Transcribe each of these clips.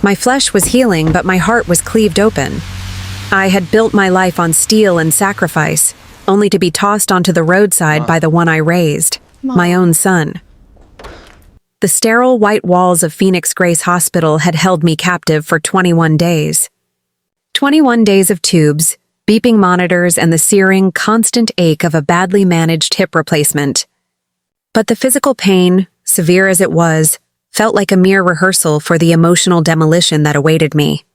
My flesh was healing, but my heart was cleaved open. I had built my life on steel and sacrifice, only to be tossed onto the roadside by the one I raised, my own son. The sterile white walls of Phoenix Grace Hospital had held me captive for 21 days. 21 days of tubes, beeping monitors, and the searing, constant ache of a badly managed hip replacement. But the physical pain, severe as it was, felt like a mere rehearsal for the emotional demolition that awaited me.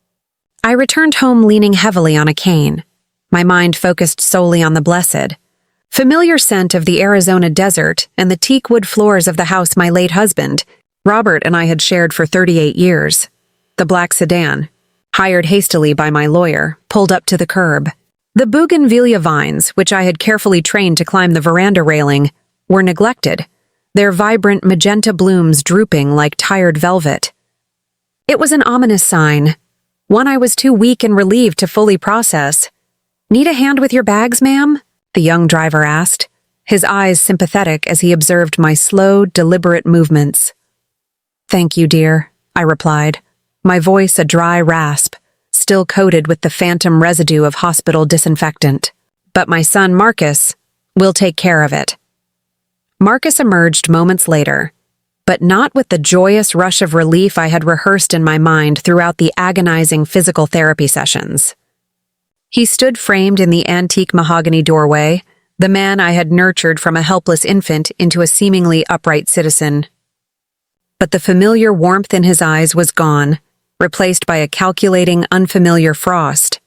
I returned home leaning heavily on a cane, my mind focused solely on the blessed, familiar scent of the Arizona desert and the teak wood floors of the house my late husband, Robert, and I had shared for 38 years. The black sedan, hired hastily by my lawyer, pulled up to the curb. The bougainvillea vines, which I had carefully trained to climb the veranda railing, were neglected, their vibrant magenta blooms drooping like tired velvet. It was an ominous sign, one I was too weak and relieved to fully process. "Need a hand with your bags, ma'am?" the young driver asked, his eyes sympathetic as he observed my slow, deliberate movements. "Thank you, dear," I replied, my voice a dry rasp, still coated with the phantom residue of hospital disinfectant. "But my son, Marcus, will take care of it." Marcus emerged moments later, but not with the joyous rush of relief I had rehearsed in my mind throughout the agonizing physical therapy sessions. He stood framed in the antique mahogany doorway, the man I had nurtured from a helpless infant into a seemingly upright citizen. But the familiar warmth in his eyes was gone, replaced by a calculating, unfamiliar frost.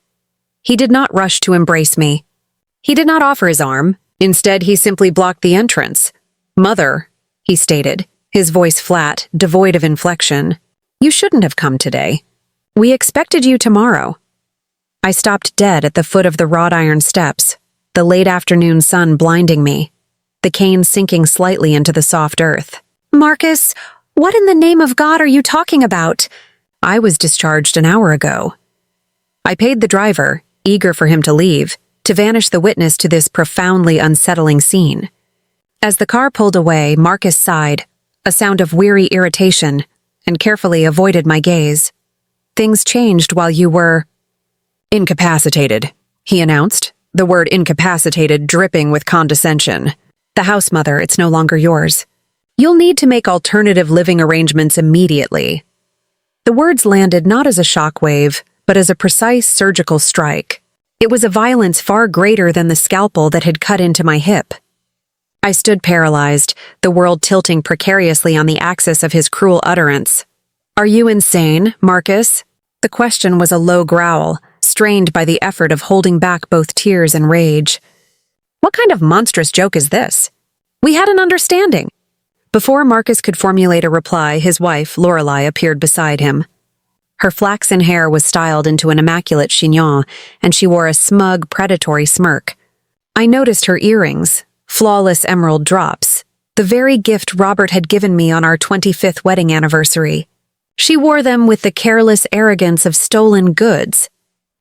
He did not rush to embrace me. He did not offer his arm. Instead, he simply blocked the entrance. "Mother," he stated, his voice flat, devoid of inflection, "you shouldn't have come today. We expected you tomorrow." I stopped dead at the foot of the wrought iron steps, the late afternoon sun blinding me, the cane sinking slightly into the soft earth. "Marcus, what in the name of God are you talking about?" "I was discharged an hour ago." I paid the driver, eager for him to leave, to vanish the witness to this profoundly unsettling scene. As the car pulled away, Marcus sighed, a sound of weary irritation, and carefully avoided my gaze. "Things changed while you were incapacitated," he announced, the word incapacitated dripping with condescension. "The house, mother, it's no longer yours. You'll need to make alternative living arrangements immediately." The words landed not as a shockwave, but as a precise surgical strike. It was a violence far greater than the scalpel that had cut into my hip. I stood paralyzed, the world tilting precariously on the axis of his cruel utterance. "Are you insane, Marcus?" The question was a low growl, strained by the effort of holding back both tears and rage. "What kind of monstrous joke is this? We had an understanding." Before Marcus could formulate a reply, his wife, Lorelei, appeared beside him. Her flaxen hair was styled into an immaculate chignon, and she wore a smug, predatory smirk. I noticed her earrings, flawless emerald drops, the very gift Robert had given me on our 25th wedding anniversary. She wore them with the careless arrogance of stolen goods.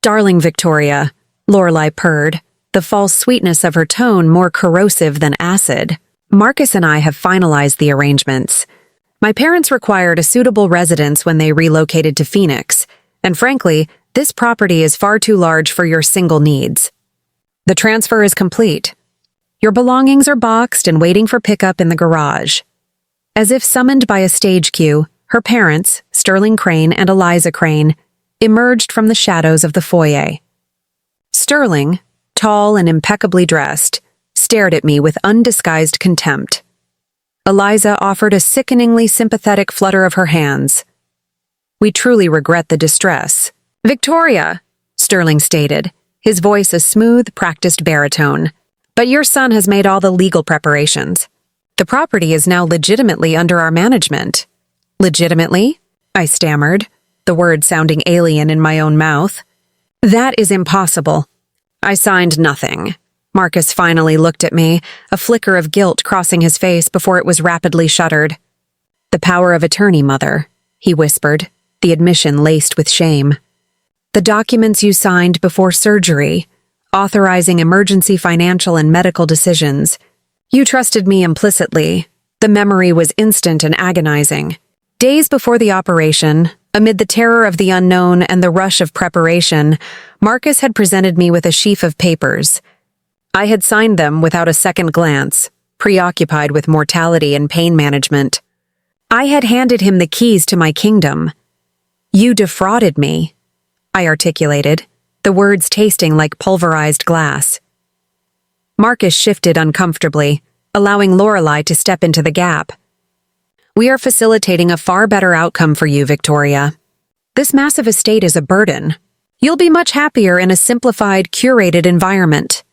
"Darling Victoria," Lorelei purred, the false sweetness of her tone more corrosive than acid. "Marcus and I have finalized the arrangements. My parents required a suitable residence when they relocated to Phoenix, and frankly, this property is far too large for your single needs. The transfer is complete. Your belongings are boxed and waiting for pickup in the garage." As if summoned by a stage cue, her parents, Sterling Crane and Eliza Crane, emerged from the shadows of the foyer. Sterling, tall and impeccably dressed, stared at me with undisguised contempt. Eliza offered a sickeningly sympathetic flutter of her hands. "We truly regret the distress." "Victoria," Sterling stated, his voice a smooth, practiced baritone, "but your son has made all the legal preparations. The property is now legitimately under our management." "Legitimately?" I stammered, the word sounding alien in my own mouth. "That is impossible. I signed nothing." Marcus finally looked at me, a flicker of guilt crossing his face before it was rapidly shuttered. "The power of attorney, mother," he whispered, the admission laced with shame. "The documents you signed before surgery, authorizing emergency financial and medical decisions. You trusted me implicitly. The memory was instant and agonizing. Days before the operation, Amid the terror of the unknown and the rush of preparation, Marcus had presented me with a sheaf of papers. I had signed them without a second glance, preoccupied with mortality and pain management. I had handed him the keys to my kingdom. "You defrauded me," I articulated, the words tasting like pulverized glass. Marcus shifted uncomfortably, allowing Lorelei to step into the gap. "We are facilitating a far better outcome for you, Victoria. This massive estate is a burden. You'll be much happier in a simplified, curated environment."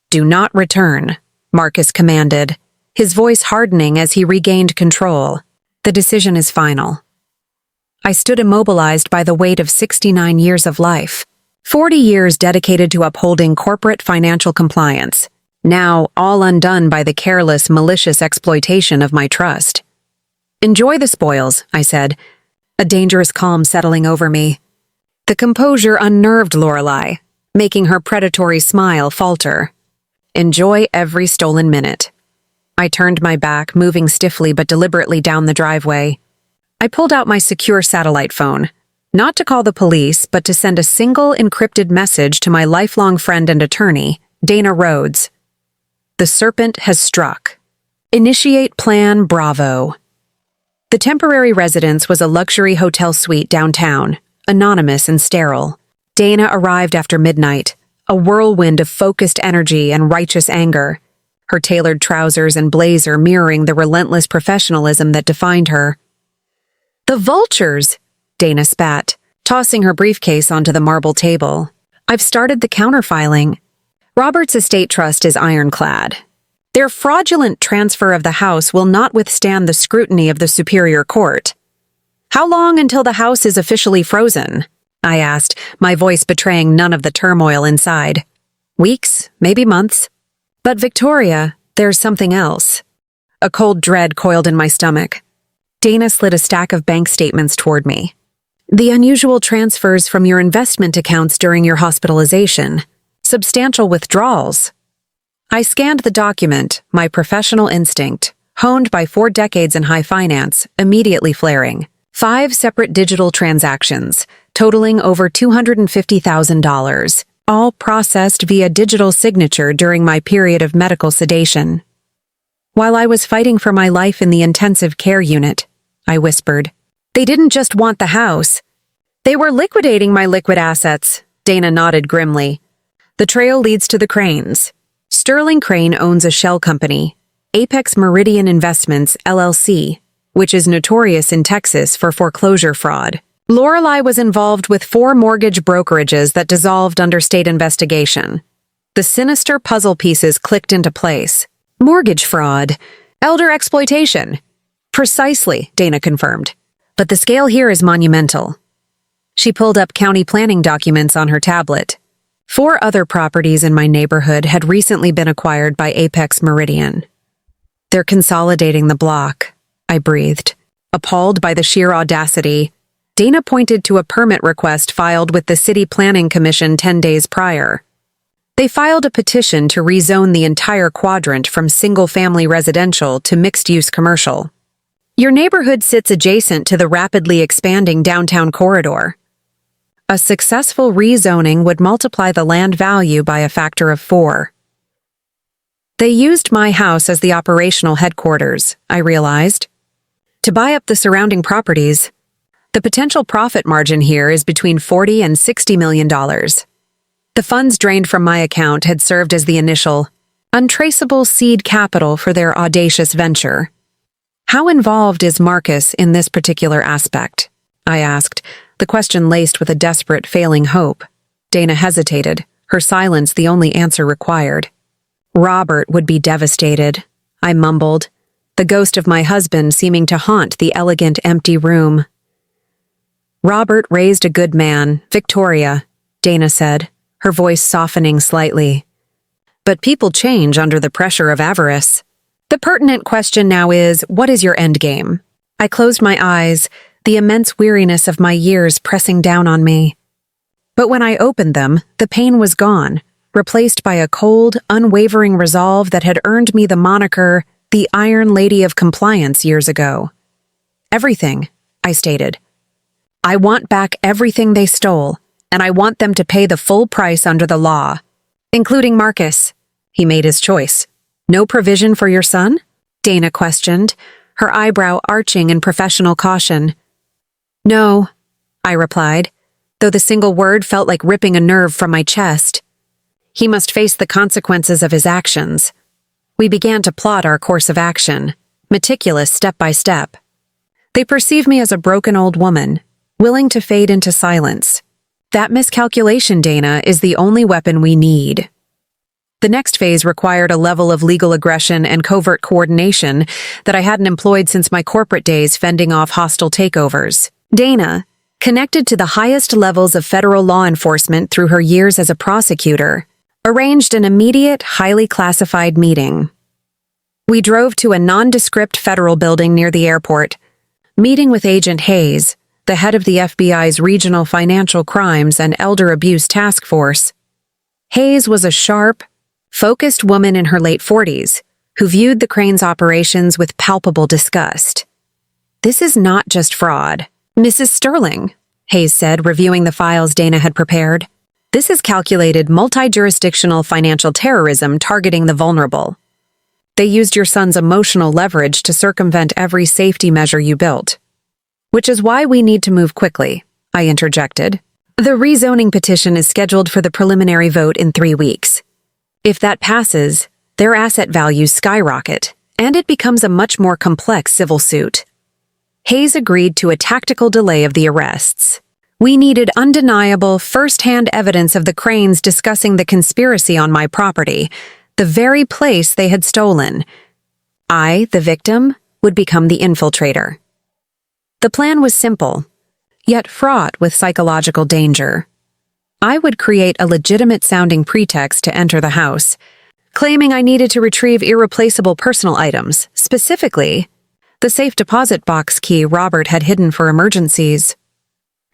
"Do not return," Marcus commanded, his voice hardening as he regained control. "The decision is final." I stood immobilized by the weight of 69 years of life, 40 years dedicated to upholding corporate financial compliance, now all undone by the careless, malicious exploitation of my trust. "Enjoy the spoils," I said, a dangerous calm settling over me. The composure unnerved Lorelei, making her predatory smile falter. "Enjoy every stolen minute." I turned my back, moving stiffly but deliberately down the driveway. I pulled out my secure satellite phone, not to call the police, but to send a single encrypted message to my lifelong friend and attorney, Dana Rhodes. "The serpent has struck. Initiate Plan Bravo." The temporary residence was a luxury hotel suite downtown, anonymous and sterile. Dana arrived after midnight, a whirlwind of focused energy and righteous anger, her tailored trousers and blazer mirroring the relentless professionalism that defined her. "The vultures!" Dana spat, tossing her briefcase onto the marble table. "I've started the counterfiling. Robert's estate trust is ironclad. Their fraudulent transfer of the house will not withstand the scrutiny of the Superior Court." "How long until the house is officially frozen?" I asked, my voice betraying none of the turmoil inside. "Weeks, maybe months." "But Victoria, there's something else." A cold dread coiled in my stomach. Dana slid a stack of bank statements toward me. "The unusual transfers from your investment accounts during your hospitalization. Substantial withdrawals." I scanned the document, my professional instinct, honed by 4 decades in high finance, immediately flaring. 5 separate digital transactions, totaling over $250,000, all processed via digital signature during my period of medical sedation. "While I was fighting for my life in the intensive care unit," I whispered. "They didn't just want the house. They were liquidating my liquid assets," Dana nodded grimly. "The trail leads to the Cranes. Sterling Crane owns a shell company, Apex Meridian Investments, LLC, which is notorious in Texas for foreclosure fraud. Lorelei was involved with 4 mortgage brokerages that dissolved under state investigation. The sinister puzzle pieces clicked into place. Mortgage fraud, elder exploitation." "Precisely," Dana confirmed. "But the scale here is monumental." She pulled up county planning documents on her tablet. 4 other properties in my neighborhood had recently been acquired by Apex Meridian. "They're consolidating the block," I breathed. Appalled by the sheer audacity, Dana pointed to a permit request filed with the City Planning Commission 10 days prior. They filed a petition to rezone the entire quadrant from single-family residential to mixed-use commercial. "Your neighborhood sits adjacent to the rapidly expanding downtown corridor. A successful rezoning would multiply the land value by a factor of 4. They used my house as the operational headquarters, I realized. To buy up the surrounding properties, the potential profit margin here is between $40 and $60 million. The funds drained from my account had served as the initial, untraceable seed capital for their audacious venture. "How involved is Marcus in this particular aspect?" I asked, the question laced with a desperate, failing hope. Dana hesitated, her silence the only answer required. "Robert would be devastated," I mumbled, the ghost of my husband seeming to haunt the elegant, empty room. "Robert raised a good man, Victoria," Dana said, her voice softening slightly. "But people change under the pressure of avarice. The pertinent question now is, what is your endgame?" I closed my eyes, the immense weariness of my years pressing down on me. But when I opened them, the pain was gone, replaced by a cold, unwavering resolve that had earned me the moniker, the Iron Lady of Compliance years ago. "Everything," I stated. I want back everything they stole, and I want them to pay the full price under the law. Including Marcus. He made his choice. No provision for your son? Dana questioned, her eyebrow arching in professional caution. No, I replied, though the single word felt like ripping a nerve from my chest. He must face the consequences of his actions. We began to plot our course of action, meticulous step by step. They perceive me as a broken old woman, willing to fade into silence. That miscalculation, Dana, is the only weapon we need. The next phase required a level of legal aggression and covert coordination that I hadn't employed since my corporate days fending off hostile takeovers. Dana, connected to the highest levels of federal law enforcement through her years as a prosecutor, arranged an immediate, highly classified meeting. We drove to a nondescript federal building near the airport, meeting with Agent Hayes, the head of the FBI's Regional Financial Crimes and Elder Abuse Task Force. Hayes was a sharp, focused woman in her late 40s who viewed the Crane's operations with palpable disgust. This is not just fraud. Mrs. Sterling, Hayes said, reviewing the files Dana had prepared. This is calculated multi-jurisdictional financial terrorism targeting the vulnerable. They used your son's emotional leverage to circumvent every safety measure you built. Which is why we need to move quickly, I interjected. The rezoning petition is scheduled for the preliminary vote in 3 weeks. If that passes, their asset values skyrocket, and it becomes a much more complex civil suit. Hayes agreed to a tactical delay of the arrests. We needed undeniable, first-hand evidence of the Cranes discussing the conspiracy on my property, the very place they had stolen. I, the victim, would become the infiltrator. The plan was simple, yet fraught with psychological danger. I would create a legitimate-sounding pretext to enter the house, claiming I needed to retrieve irreplaceable personal items, specifically the safe deposit box key Robert had hidden for emergencies.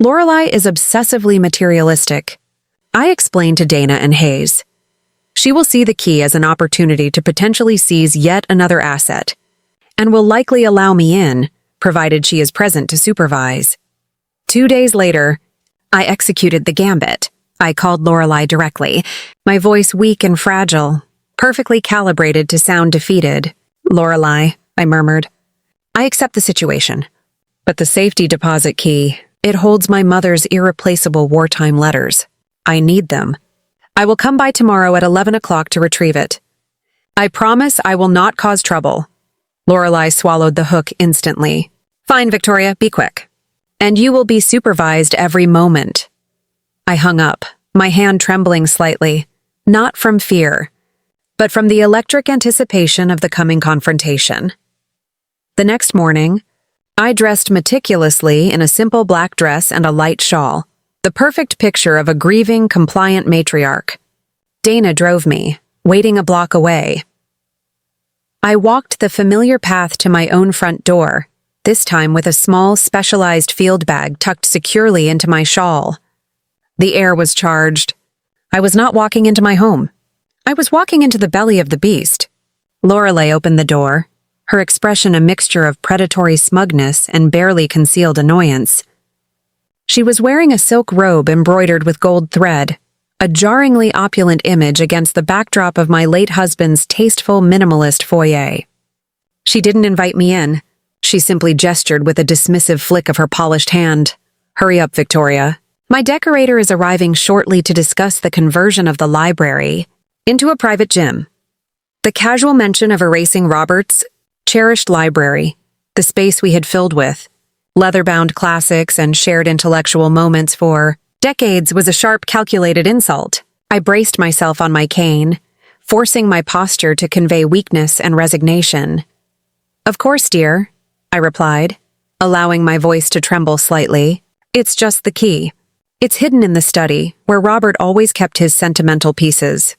Lorelei is obsessively materialistic. I explained to Dana and Hayes. She will see the key as an opportunity to potentially seize yet another asset, and will likely allow me in, provided she is present to supervise. 2 days later, I executed the gambit. I called Lorelei directly, my voice weak and fragile, perfectly calibrated to sound defeated. Lorelei, I murmured. I accept the situation, but the safety deposit key, it holds my mother's irreplaceable wartime letters. I need them. I will come by tomorrow at 11 o'clock to retrieve it. I promise I will not cause trouble. Lorelei swallowed the hook instantly. Fine, Victoria, be quick. And you will be supervised every moment. I hung up, my hand trembling slightly, not from fear, but from the electric anticipation of the coming confrontation. The next morning, I dressed meticulously in a simple black dress and a light shawl, the perfect picture of a grieving, compliant matriarch. Dana drove me, waiting a block away. I walked the familiar path to my own front door, this time with a small, specialized field bag tucked securely into my shawl. The air was charged. I was not walking into my home. I was walking into the belly of the beast. Lorelei opened the door, her expression a mixture of predatory smugness and barely concealed annoyance. She was wearing a silk robe embroidered with gold thread, a jarringly opulent image against the backdrop of my late husband's tasteful minimalist foyer. She didn't invite me in. She simply gestured with a dismissive flick of her polished hand. Hurry up, Victoria. My decorator is arriving shortly to discuss the conversion of the library into a private gym. The casual mention of erasing Robert's cherished library, the space we had filled with, leather-bound classics and shared intellectual moments for decades was a sharp, calculated insult. I braced myself on my cane, forcing my posture to convey weakness and resignation. Of course, dear, I replied, allowing my voice to tremble slightly. It's just the key. It's hidden in the study, where Robert always kept his sentimental pieces.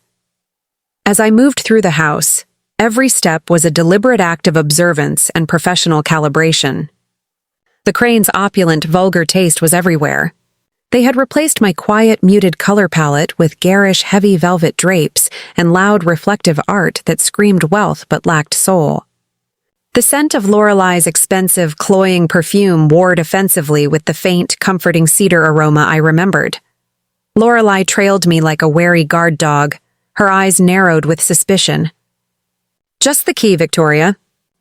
As I moved through the house, every step was a deliberate act of observance and professional calibration. The Crane's opulent, vulgar taste was everywhere. They had replaced my quiet, muted color palette with garish, heavy velvet drapes and loud, reflective art that screamed wealth but lacked soul. The scent of Lorelei's expensive, cloying perfume warred offensively with the faint, comforting cedar aroma I remembered. Lorelei trailed me like a wary guard dog, her eyes narrowed with suspicion. "Just the key, Victoria.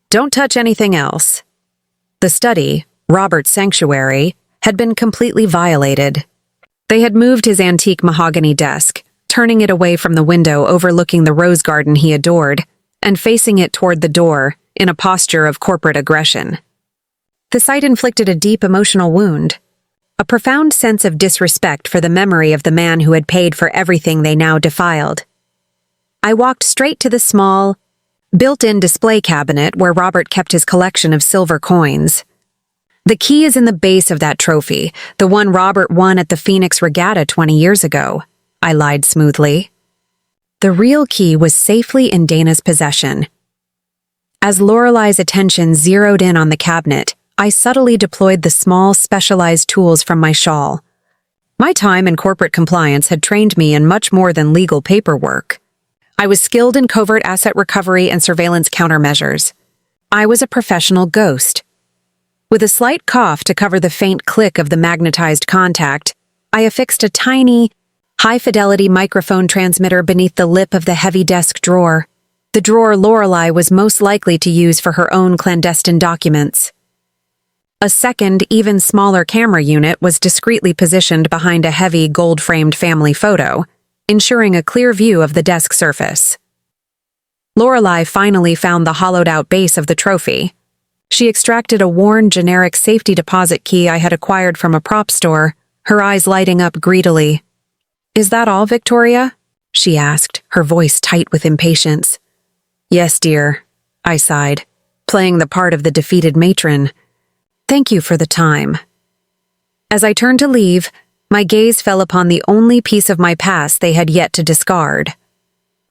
Don't touch anything else." The study, Robert's sanctuary, had been completely violated. They had moved his antique mahogany desk, turning it away from the window overlooking the rose garden he adored, and facing it toward the door in a posture of corporate aggression. The sight inflicted a deep emotional wound, a profound sense of disrespect for the memory of the man who had paid for everything they now defiled. I walked straight to the small, built-in display cabinet where Robert kept his collection of silver coins. "The key is in the base of that trophy, the one Robert won at the Phoenix Regatta 20 years ago," I lied smoothly. The real key was safely in Dana's possession. As Lorelei's attention zeroed in on the cabinet, I subtly deployed the small, specialized tools from my shawl. My time in corporate compliance had trained me in much more than legal paperwork. I was skilled in covert asset recovery and surveillance countermeasures. I was a professional ghost. With a slight cough to cover the faint click of the magnetized contact, I affixed a tiny, high-fidelity microphone transmitter beneath the lip of the heavy desk drawer, the drawer Lorelei was most likely to use for her own clandestine documents. A second, even smaller camera unit was discreetly positioned behind a heavy, gold-framed family photo, ensuring a clear view of the desk surface. Lorelei finally found the hollowed-out base of the trophy. She extracted a worn, generic safety deposit key I had acquired from a prop store, her eyes lighting up greedily. "Is that all, Victoria?" she asked, her voice tight with impatience. "Yes, dear," I sighed, playing the part of the defeated matron. "Thank you for the time." As I turned to leave, my gaze fell upon the only piece of my past they had yet to discard.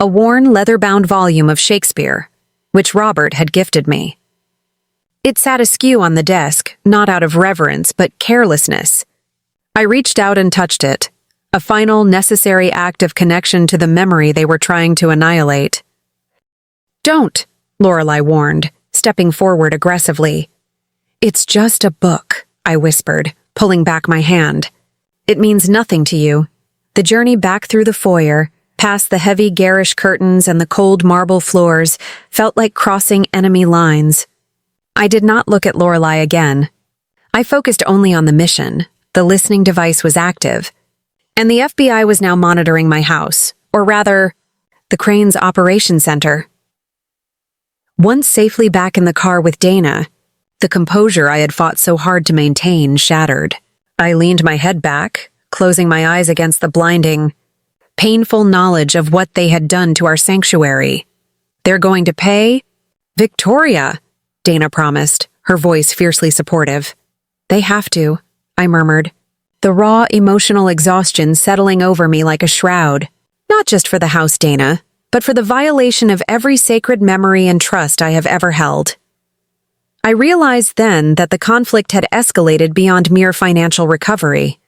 A worn, leather-bound volume of Shakespeare, which Robert had gifted me. It sat askew on the desk, not out of reverence, but carelessness. I reached out and touched it, a final, necessary act of connection to the memory they were trying to annihilate. "Don't," Lorelei warned, stepping forward aggressively. "It's just a book," I whispered, pulling back my hand. "It means nothing to you." The journey back through the foyer, past the heavy garish curtains and the cold marble floors, felt like crossing enemy lines. I did not look at Lorelei again. I focused only on the mission. The listening device was active, and the FBI was now monitoring my house, or rather, the Crane's operation center. Once safely back in the car with Dana, the composure I had fought so hard to maintain shattered. I leaned my head back, closing my eyes against the blinding, painful knowledge of what they had done to our sanctuary. "They're going to pay?" "Victoria," Dana promised, her voice fiercely supportive. "They have to," I murmured, the raw emotional exhaustion settling over me like a shroud. "Not just for the house, Dana, but for the violation of every sacred memory and trust I have ever held." I realized then that the conflict had escalated beyond mere financial recovery.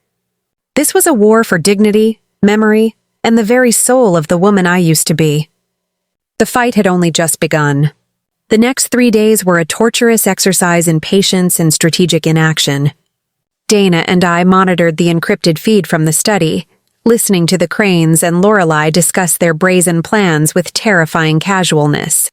This was a war for dignity, memory, and the very soul of the woman I used to be. The fight had only just begun. The next 3 days were a torturous exercise in patience and strategic inaction. Dana and I monitored the encrypted feed from the study, listening to the Cranes and Lorelei discuss their brazen plans with terrifying casualness.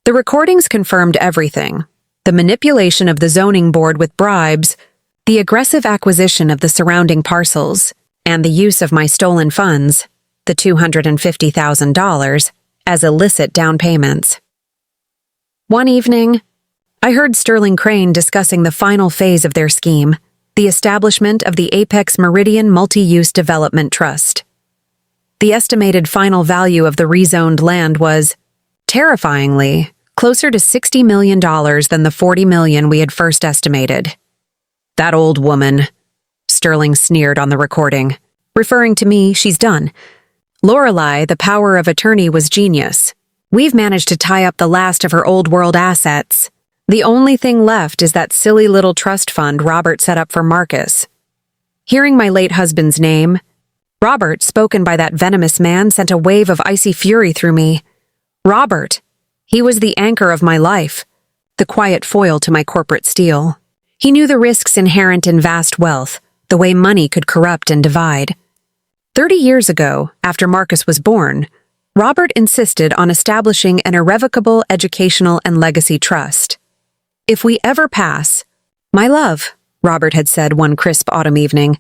The recordings confirmed everything: the manipulation of the zoning board with bribes, the aggressive acquisition of the surrounding parcels, and the use of my stolen funds, the $250,000, as illicit down payments. One evening, I heard Sterling Crane discussing the final phase of their scheme, the establishment of the Apex Meridian Multi-Use Development Trust. The estimated final value of the rezoned land was, terrifyingly, closer to $60 million than the $40 million we had first estimated. "That old woman," Sterling sneered on the recording. Referring to me, "She's done. Lorelei, the power of attorney, was genius. We've managed to tie up the last of her old world assets. The only thing left is that silly little trust fund Robert set up for Marcus." Hearing my late husband's name, Robert, spoken by that venomous man, sent a wave of icy fury through me. Robert! He was the anchor of my life, the quiet foil to my corporate steel. He knew the risks inherent in vast wealth, the way money could corrupt and divide. 30 years ago, after Marcus was born, Robert insisted on establishing an irrevocable educational and legacy trust. "If we ever pass, my love," Robert had said one crisp autumn evening,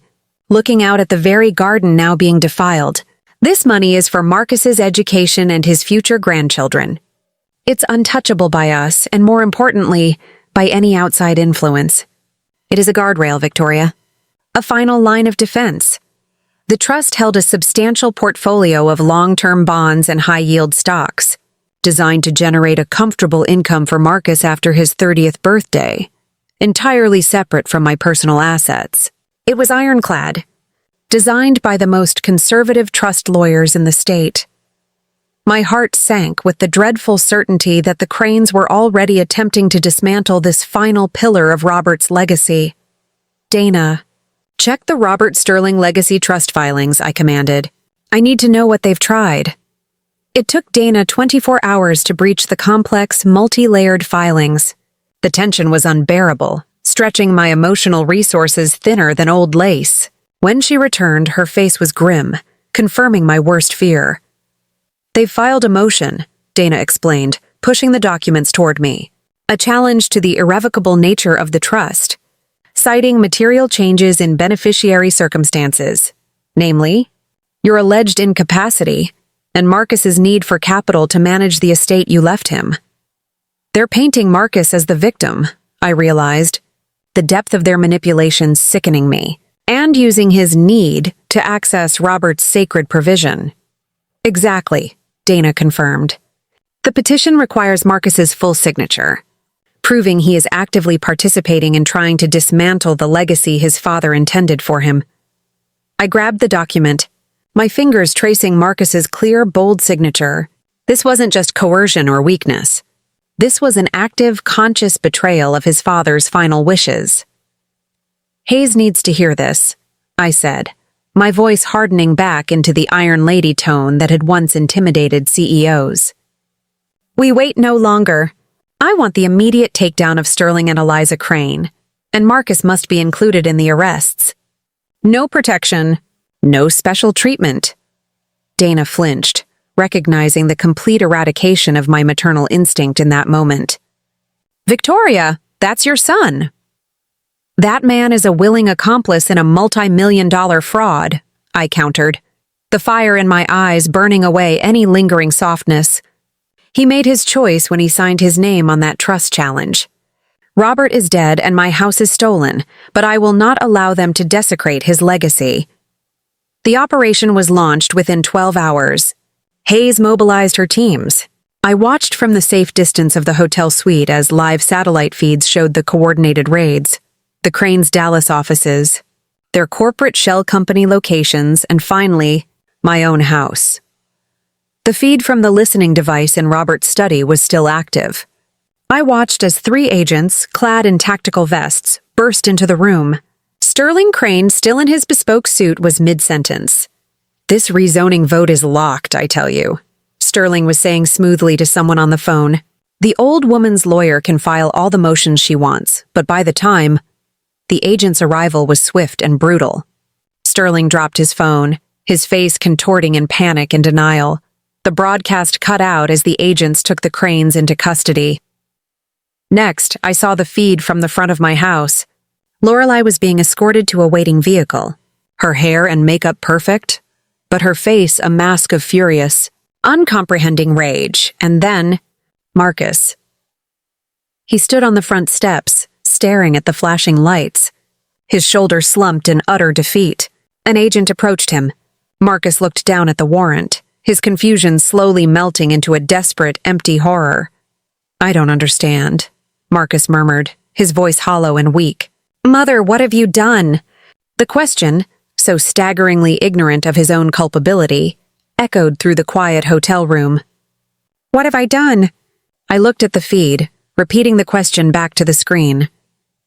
looking out at the very garden now being defiled, "this money is for Marcus's education and his future grandchildren. It's untouchable by us, and more importantly, by any outside influence. It is a guardrail, Victoria. A final line of defense." The trust held a substantial portfolio of long-term bonds and high-yield stocks, designed to generate a comfortable income for Marcus after his 30th birthday, entirely separate from my personal assets. It was ironclad, designed by the most conservative trust lawyers in the state. My heart sank with the dreadful certainty that the Cranes were already attempting to dismantle this final pillar of Robert's legacy. "Dana, check the Robert Sterling Legacy Trust filings," I commanded. "I need to know what they've tried." It took Dana 24 hours to breach the complex, multi-layered filings. The tension was unbearable, stretching my emotional resources thinner than old lace. When she returned, her face was grim, confirming my worst fear. "They've filed a motion," Dana explained, pushing the documents toward me. "A challenge to the irrevocable nature of the trust, citing material changes in beneficiary circumstances, namely, your alleged incapacity and Marcus's need for capital to manage the estate you left him." They're painting Marcus as the victim, I realized, the depth of their manipulation sickening me, and using his need to access Robert's sacred provision. "Exactly," Dana confirmed. "The petition requires Marcus's full signature, proving he is actively participating in trying to dismantle the legacy his father intended for him." I grabbed the document, my fingers tracing Marcus's clear, bold signature. This wasn't just coercion or weakness. This was an active, conscious betrayal of his father's final wishes. "Hayes needs to hear this," I said, my voice hardening back into the Iron Lady tone that had once intimidated CEOs. "We wait no longer. I want the immediate takedown of Sterling and Eliza Crane, and Marcus must be included in the arrests. No protection, no special treatment." Dana flinched, recognizing the complete eradication of my maternal instinct in that moment. "Victoria, that's your son." "That man is a willing accomplice in a multi-million-dollar fraud," I countered, the fire in my eyes burning away any lingering softness. "He made his choice when he signed his name on that trust challenge. Robert is dead and my house is stolen, but I will not allow them to desecrate his legacy." The operation was launched within 12 hours. Hayes mobilized her teams. I watched from the safe distance of the hotel suite as live satellite feeds showed the coordinated raids, the Crane's Dallas offices, their corporate shell company locations, and finally, my own house. The feed from the listening device in Robert's study was still active. I watched as 3 agents, clad in tactical vests, burst into the room. Sterling Crane, still in his bespoke suit, was mid-sentence. "This rezoning vote is locked, I tell you," Sterling was saying smoothly to someone on the phone. "The old woman's lawyer can file all the motions she wants, but by the time—" The agent's arrival was swift and brutal. Sterling dropped his phone, his face contorting in panic and denial. The broadcast cut out as the agents took the Cranes into custody. Next, I saw the feed from the front of my house. Lorelei was being escorted to a waiting vehicle, her hair and makeup perfect, but her face a mask of furious, uncomprehending rage, and then Marcus. He stood on the front steps, staring at the flashing lights. His shoulders slumped in utter defeat. An agent approached him. Marcus looked down at the warrant, his confusion slowly melting into a desperate, empty horror. "I don't understand," Marcus murmured, his voice hollow and weak. "Mother, what have you done?" The question, so staggeringly ignorant of his own culpability, echoed through the quiet hotel room. "What have I done?" I looked at the feed, repeating the question back to the screen.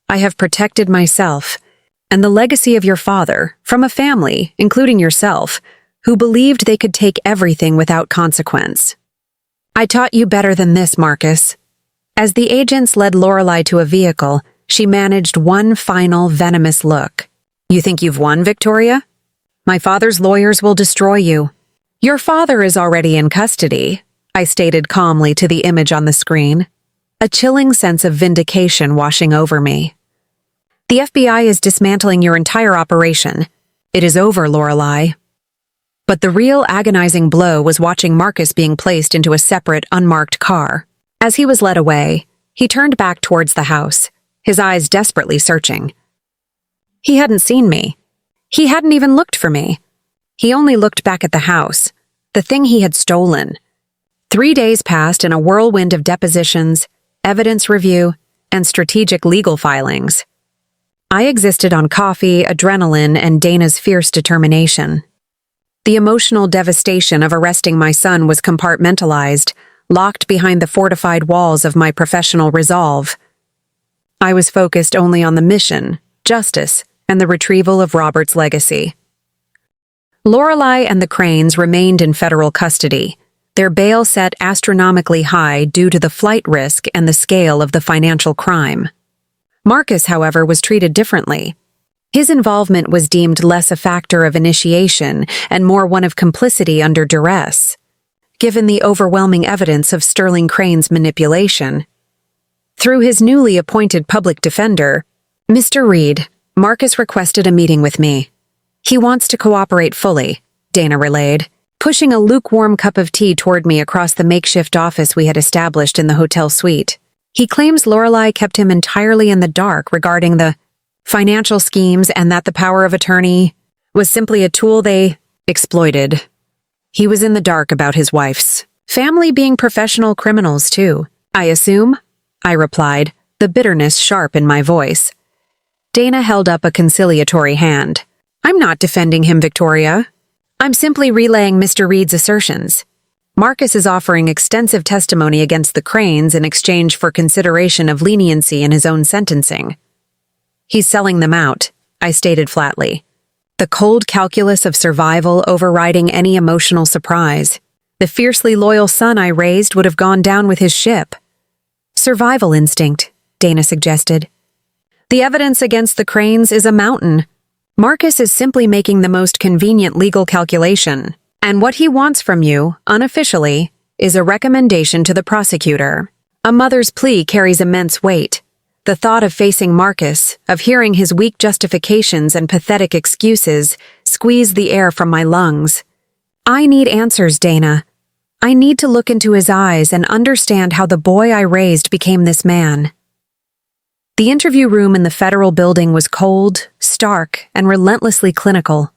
"I have protected myself and the legacy of your father from a family, including yourself, who believed they could take everything without consequence. I taught you better than this, Marcus." As the agents led Lorelei to a vehicle, she managed one final venomous look. "You think you've won, Victoria? My father's lawyers will destroy you." "Your father is already in custody," I stated calmly to the image on the screen, a chilling sense of vindication washing over me. "The FBI is dismantling your entire operation. It is over, Lorelei." But the real agonizing blow was watching Marcus being placed into a separate, unmarked car. As he was led away, he turned back towards the house, his eyes desperately searching. He hadn't seen me. He hadn't even looked for me. He only looked back at the house, the thing he had stolen. 3 days passed in a whirlwind of depositions, evidence review, and strategic legal filings. I existed on coffee, adrenaline, and Dana's fierce determination. The emotional devastation of arresting my son was compartmentalized, locked behind the fortified walls of my professional resolve. I was focused only on the mission, justice, and the retrieval of Robert's legacy. Lorelei and the Cranes remained in federal custody, their bail set astronomically high due to the flight risk and the scale of the financial crime. Marcus, however, was treated differently. His involvement was deemed less a factor of initiation and more one of complicity under duress, given the overwhelming evidence of Sterling Crane's manipulation. Through his newly appointed public defender, Mr. Reed, Marcus requested a meeting with me. "He wants to cooperate fully," Dana relayed, pushing a lukewarm cup of tea toward me across the makeshift office we had established in the hotel suite. "He claims Lorelei kept him entirely in the dark regarding the financial schemes and that the power of attorney was simply a tool they exploited. He was in the dark about his wife's family being professional criminals, too, I assume," I replied, the bitterness sharp in my voice. Dana held up a conciliatory hand. "I'm not defending him, Victoria. I'm simply relaying Mr. Reed's assertions. Marcus is offering extensive testimony against the Cranes in exchange for consideration of leniency in his own sentencing. He's selling them out," I stated flatly. The cold calculus of survival overriding any emotional surprise. The fiercely loyal son I raised would have gone down with his ship. "Survival instinct," Dana suggested. "The evidence against the Cranes is a mountain. Marcus is simply making the most convenient legal calculation, and what he wants from you, unofficially, is a recommendation to the prosecutor. A mother's plea carries immense weight. The thought of facing Marcus, of hearing his weak justifications and pathetic excuses, squeezed the air from my lungs. I need answers, Dana. I need to look into his eyes and understand how the boy I raised became this man." The interview room in the federal building was cold, stark, and relentlessly clinical.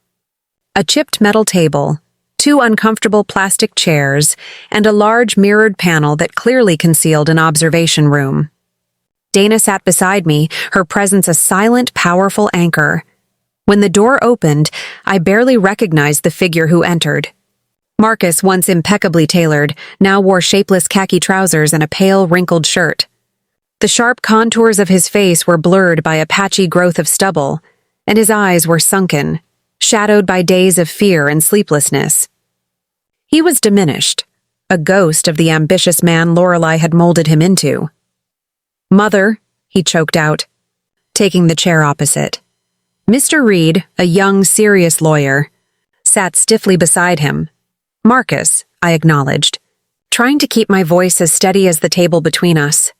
A chipped metal table, 2 uncomfortable plastic chairs, and a large mirrored panel that clearly concealed an observation room. Dana sat beside me, her presence a silent, powerful anchor. When the door opened, I barely recognized the figure who entered. Marcus, once impeccably tailored, now wore shapeless khaki trousers and a pale, wrinkled shirt. The sharp contours of his face were blurred by a patchy growth of stubble, and his eyes were sunken, shadowed by days of fear and sleeplessness. He was diminished, a ghost of the ambitious man Lorelei had molded him into. "Mother," he choked out, taking the chair opposite. Mr. Reed, a young, serious lawyer, sat stiffly beside him. "Marcus," I acknowledged, trying to keep my voice as steady as the table between us.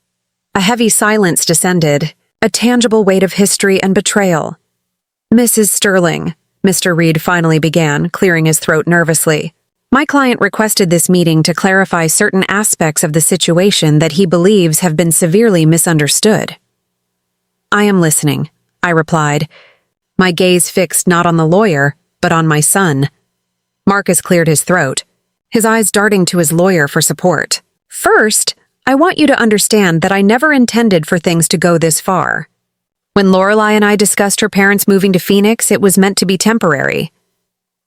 A heavy silence descended, a tangible weight of history and betrayal. "Mrs. Sterling," Mr. Reed finally began, clearing his throat nervously. "My client requested this meeting to clarify certain aspects of the situation that he believes have been severely misunderstood." "I am listening," I replied, my gaze fixed not on the lawyer, but on my son. Marcus cleared his throat, his eyes darting to his lawyer for support. "First, I want you to understand that I never intended for things to go this far. When Lorelei and I discussed her parents moving to Phoenix, it was meant to be temporary."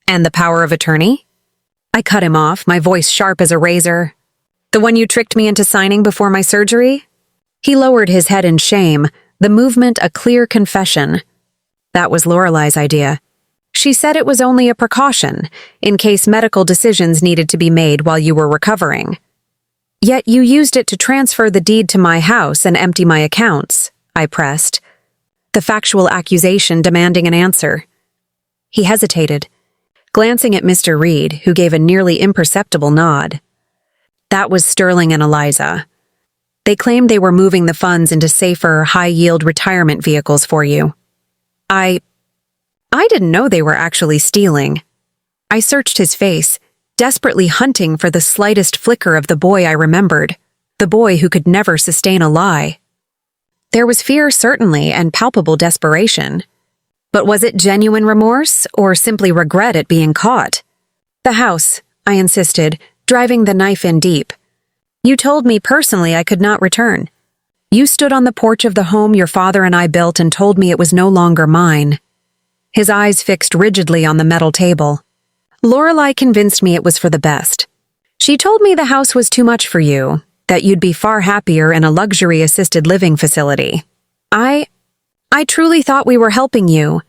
"And the power of attorney?" I cut him off, my voice sharp as a razor. "The one you tricked me into signing before my surgery?" He lowered his head in shame, the movement a clear confession. "That was Lorelei's idea. She said it was only a precaution, in case medical decisions needed to be made while you were recovering." Yet you used it to transfer the deed to my house and empty my accounts, I pressed, the factual accusation demanding an answer. He hesitated, glancing at Mr. Reed, who gave a nearly imperceptible nod. That was Sterling and Eliza. They claimed they were moving the funds into safer, high-yield retirement vehicles for you. I didn't know they were actually stealing. I searched his face, desperately hunting for the slightest flicker of the boy I remembered, the boy who could never sustain a lie. There was fear, certainly, and palpable desperation. But was it genuine remorse, or simply regret at being caught? The house, I insisted, driving the knife in deep. You told me personally I could not return. You stood on the porch of the home your father and I built and told me it was no longer mine. His eyes fixed rigidly on the metal table. Lorelei convinced me it was for the best. She told me the house was too much for you, that you'd be far happier in a luxury assisted living facility. I truly thought we were helping you.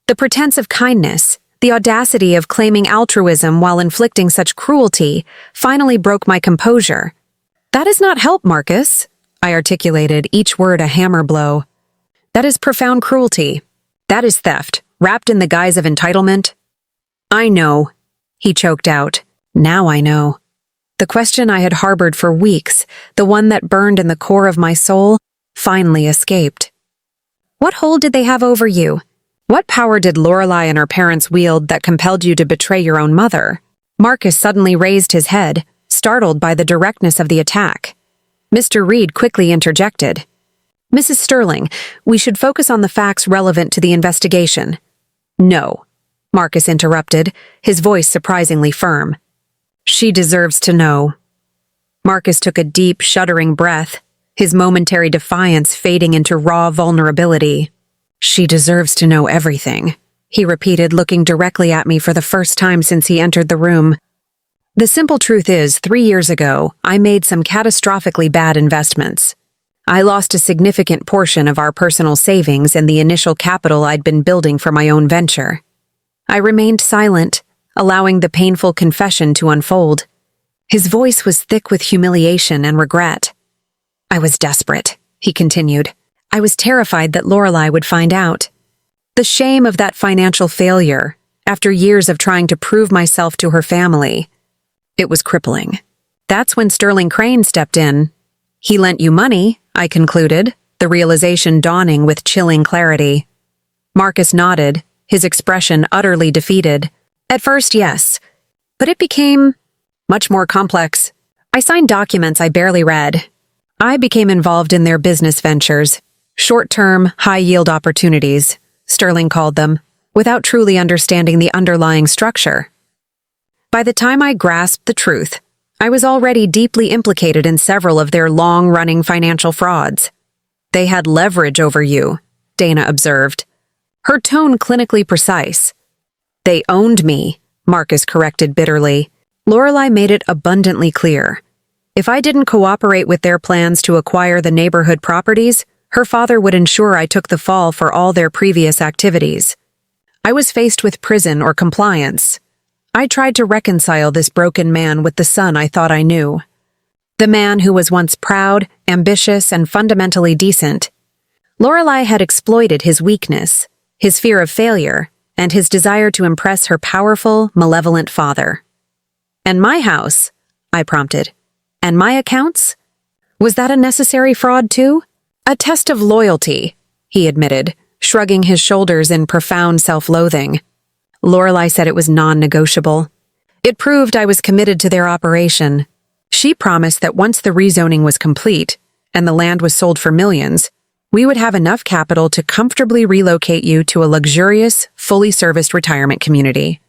The pretense of kindness, the audacity of claiming altruism while inflicting such cruelty, finally broke my composure. That is not help, Marcus, I articulated, each word a hammer blow. That is profound cruelty. That is theft, wrapped in the guise of entitlement. I know, he choked out. Now I know. The question I had harbored for weeks, the one that burned in the core of my soul, finally escaped. What hold did they have over you? What power did Lorelei and her parents wield that compelled you to betray your own mother? Marcus suddenly raised his head, startled by the directness of the attack. Mr. Reed quickly interjected. Mrs. Sterling, we should focus on the facts relevant to the investigation. No, Marcus interrupted, his voice surprisingly firm. She deserves to know. Marcus took a deep, shuddering breath, his momentary defiance fading into raw vulnerability. She deserves to know everything, he repeated, looking directly at me for the first time since he entered the room. The simple truth is, 3 years ago, I made some catastrophically bad investments. I lost a significant portion of our personal savings and the initial capital I'd been building for my own venture. I remained silent, allowing the painful confession to unfold. His voice was thick with humiliation and regret. I was desperate, he continued. I was terrified that Lorelei would find out. The shame of that financial failure, after years of trying to prove myself to her family, it was crippling. That's when Sterling Crane stepped in. He lent you money, I concluded, the realization dawning with chilling clarity. Marcus nodded, his expression utterly defeated. At first, yes, but it became much more complex. I signed documents I barely read. I became involved in their business ventures, short-term, high-yield opportunities, Sterling called them, without truly understanding the underlying structure. By the time I grasped the truth, I was already deeply implicated in several of their long-running financial frauds. They had leverage over you, Dana observed, her tone clinically precise. They owned me, Marcus corrected bitterly. Lorelei made it abundantly clear. If I didn't cooperate with their plans to acquire the neighborhood properties, her father would ensure I took the fall for all their previous activities. I was faced with prison or compliance. I tried to reconcile this broken man with the son I thought I knew. The man who was once proud, ambitious, and fundamentally decent. Lorelei had exploited his weakness, his fear of failure, and his desire to impress her powerful, malevolent father. And my house, I prompted. And my accounts? Was that a necessary fraud too? A test of loyalty, he admitted, shrugging his shoulders in profound self-loathing. Lorelei said it was non-negotiable. It proved I was committed to their operation. She promised that once the rezoning was complete, and the land was sold for millions, we would have enough capital to comfortably relocate you to a luxurious, fully serviced retirement community.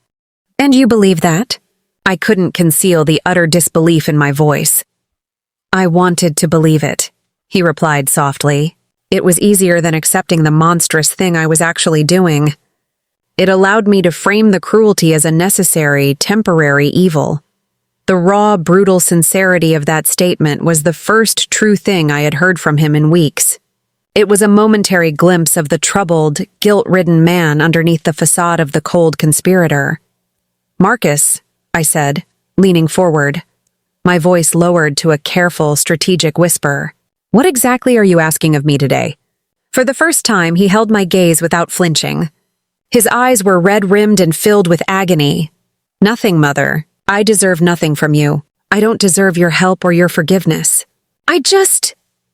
And you believe that? I couldn't conceal the utter disbelief in my voice. I wanted to believe it, he replied softly. It was easier than accepting the monstrous thing I was actually doing. It allowed me to frame the cruelty as a necessary, temporary evil. The raw, brutal sincerity of that statement was the first true thing I had heard from him in weeks. It was a momentary glimpse of the troubled, guilt-ridden man underneath the facade of the cold conspirator. Marcus, I said, leaning forward. my voice lowered to a careful, strategic whisper. What exactly are you asking of me today? For the first time, he held my gaze without flinching. His eyes were red-rimmed and filled with agony. Nothing, Mother. I deserve nothing from you. I don't deserve your help or your forgiveness.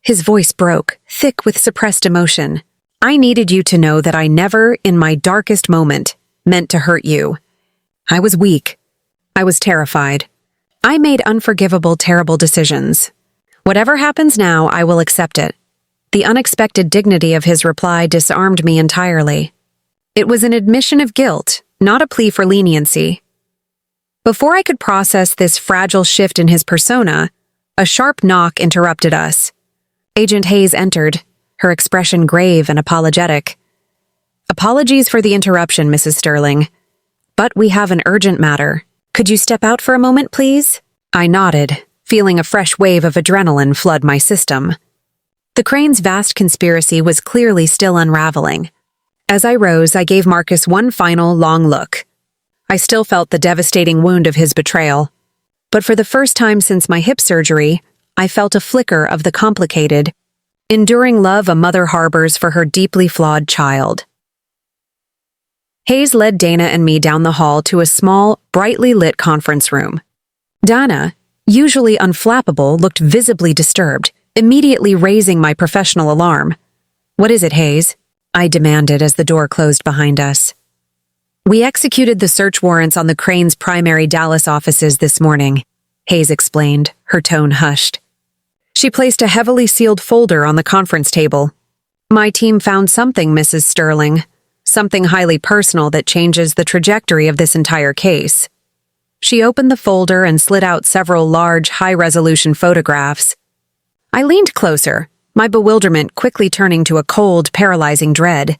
His voice broke, thick with suppressed emotion. I needed you to know that I never, in my darkest moment, meant to hurt you. I was weak. I was terrified. I made unforgivable, terrible decisions. Whatever happens now, I will accept it. The unexpected dignity of his reply disarmed me entirely. It was an admission of guilt, not a plea for leniency. Before I could process this fragile shift in his persona, a sharp knock interrupted us. Agent Hayes entered, her expression grave and apologetic. Apologies for the interruption, Mrs. Sterling. But we have an urgent matter. Could you step out for a moment, please? I nodded, feeling a fresh wave of adrenaline flood my system. The Crane's vast conspiracy was clearly still unraveling. As I rose, I gave Marcus one final, long look. I still felt the devastating wound of his betrayal. But for the first time since my hip surgery, I felt a flicker of the complicated, enduring love a mother harbors for her deeply flawed child. Hayes led Dana and me down the hall to a small, brightly lit conference room. Dana, usually unflappable, looked visibly disturbed, immediately raising my professional alarm. What is it, Hayes? I demanded as the door closed behind us. We executed the search warrants on the Crane's primary Dallas offices this morning, Hayes explained, her tone hushed. She placed a heavily sealed folder on the conference table. My team found something, Mrs. Sterling. Something highly personal that changes the trajectory of this entire case. She opened the folder and slid out several large, high-resolution photographs. I leaned closer, my bewilderment quickly turning to a cold, paralyzing dread.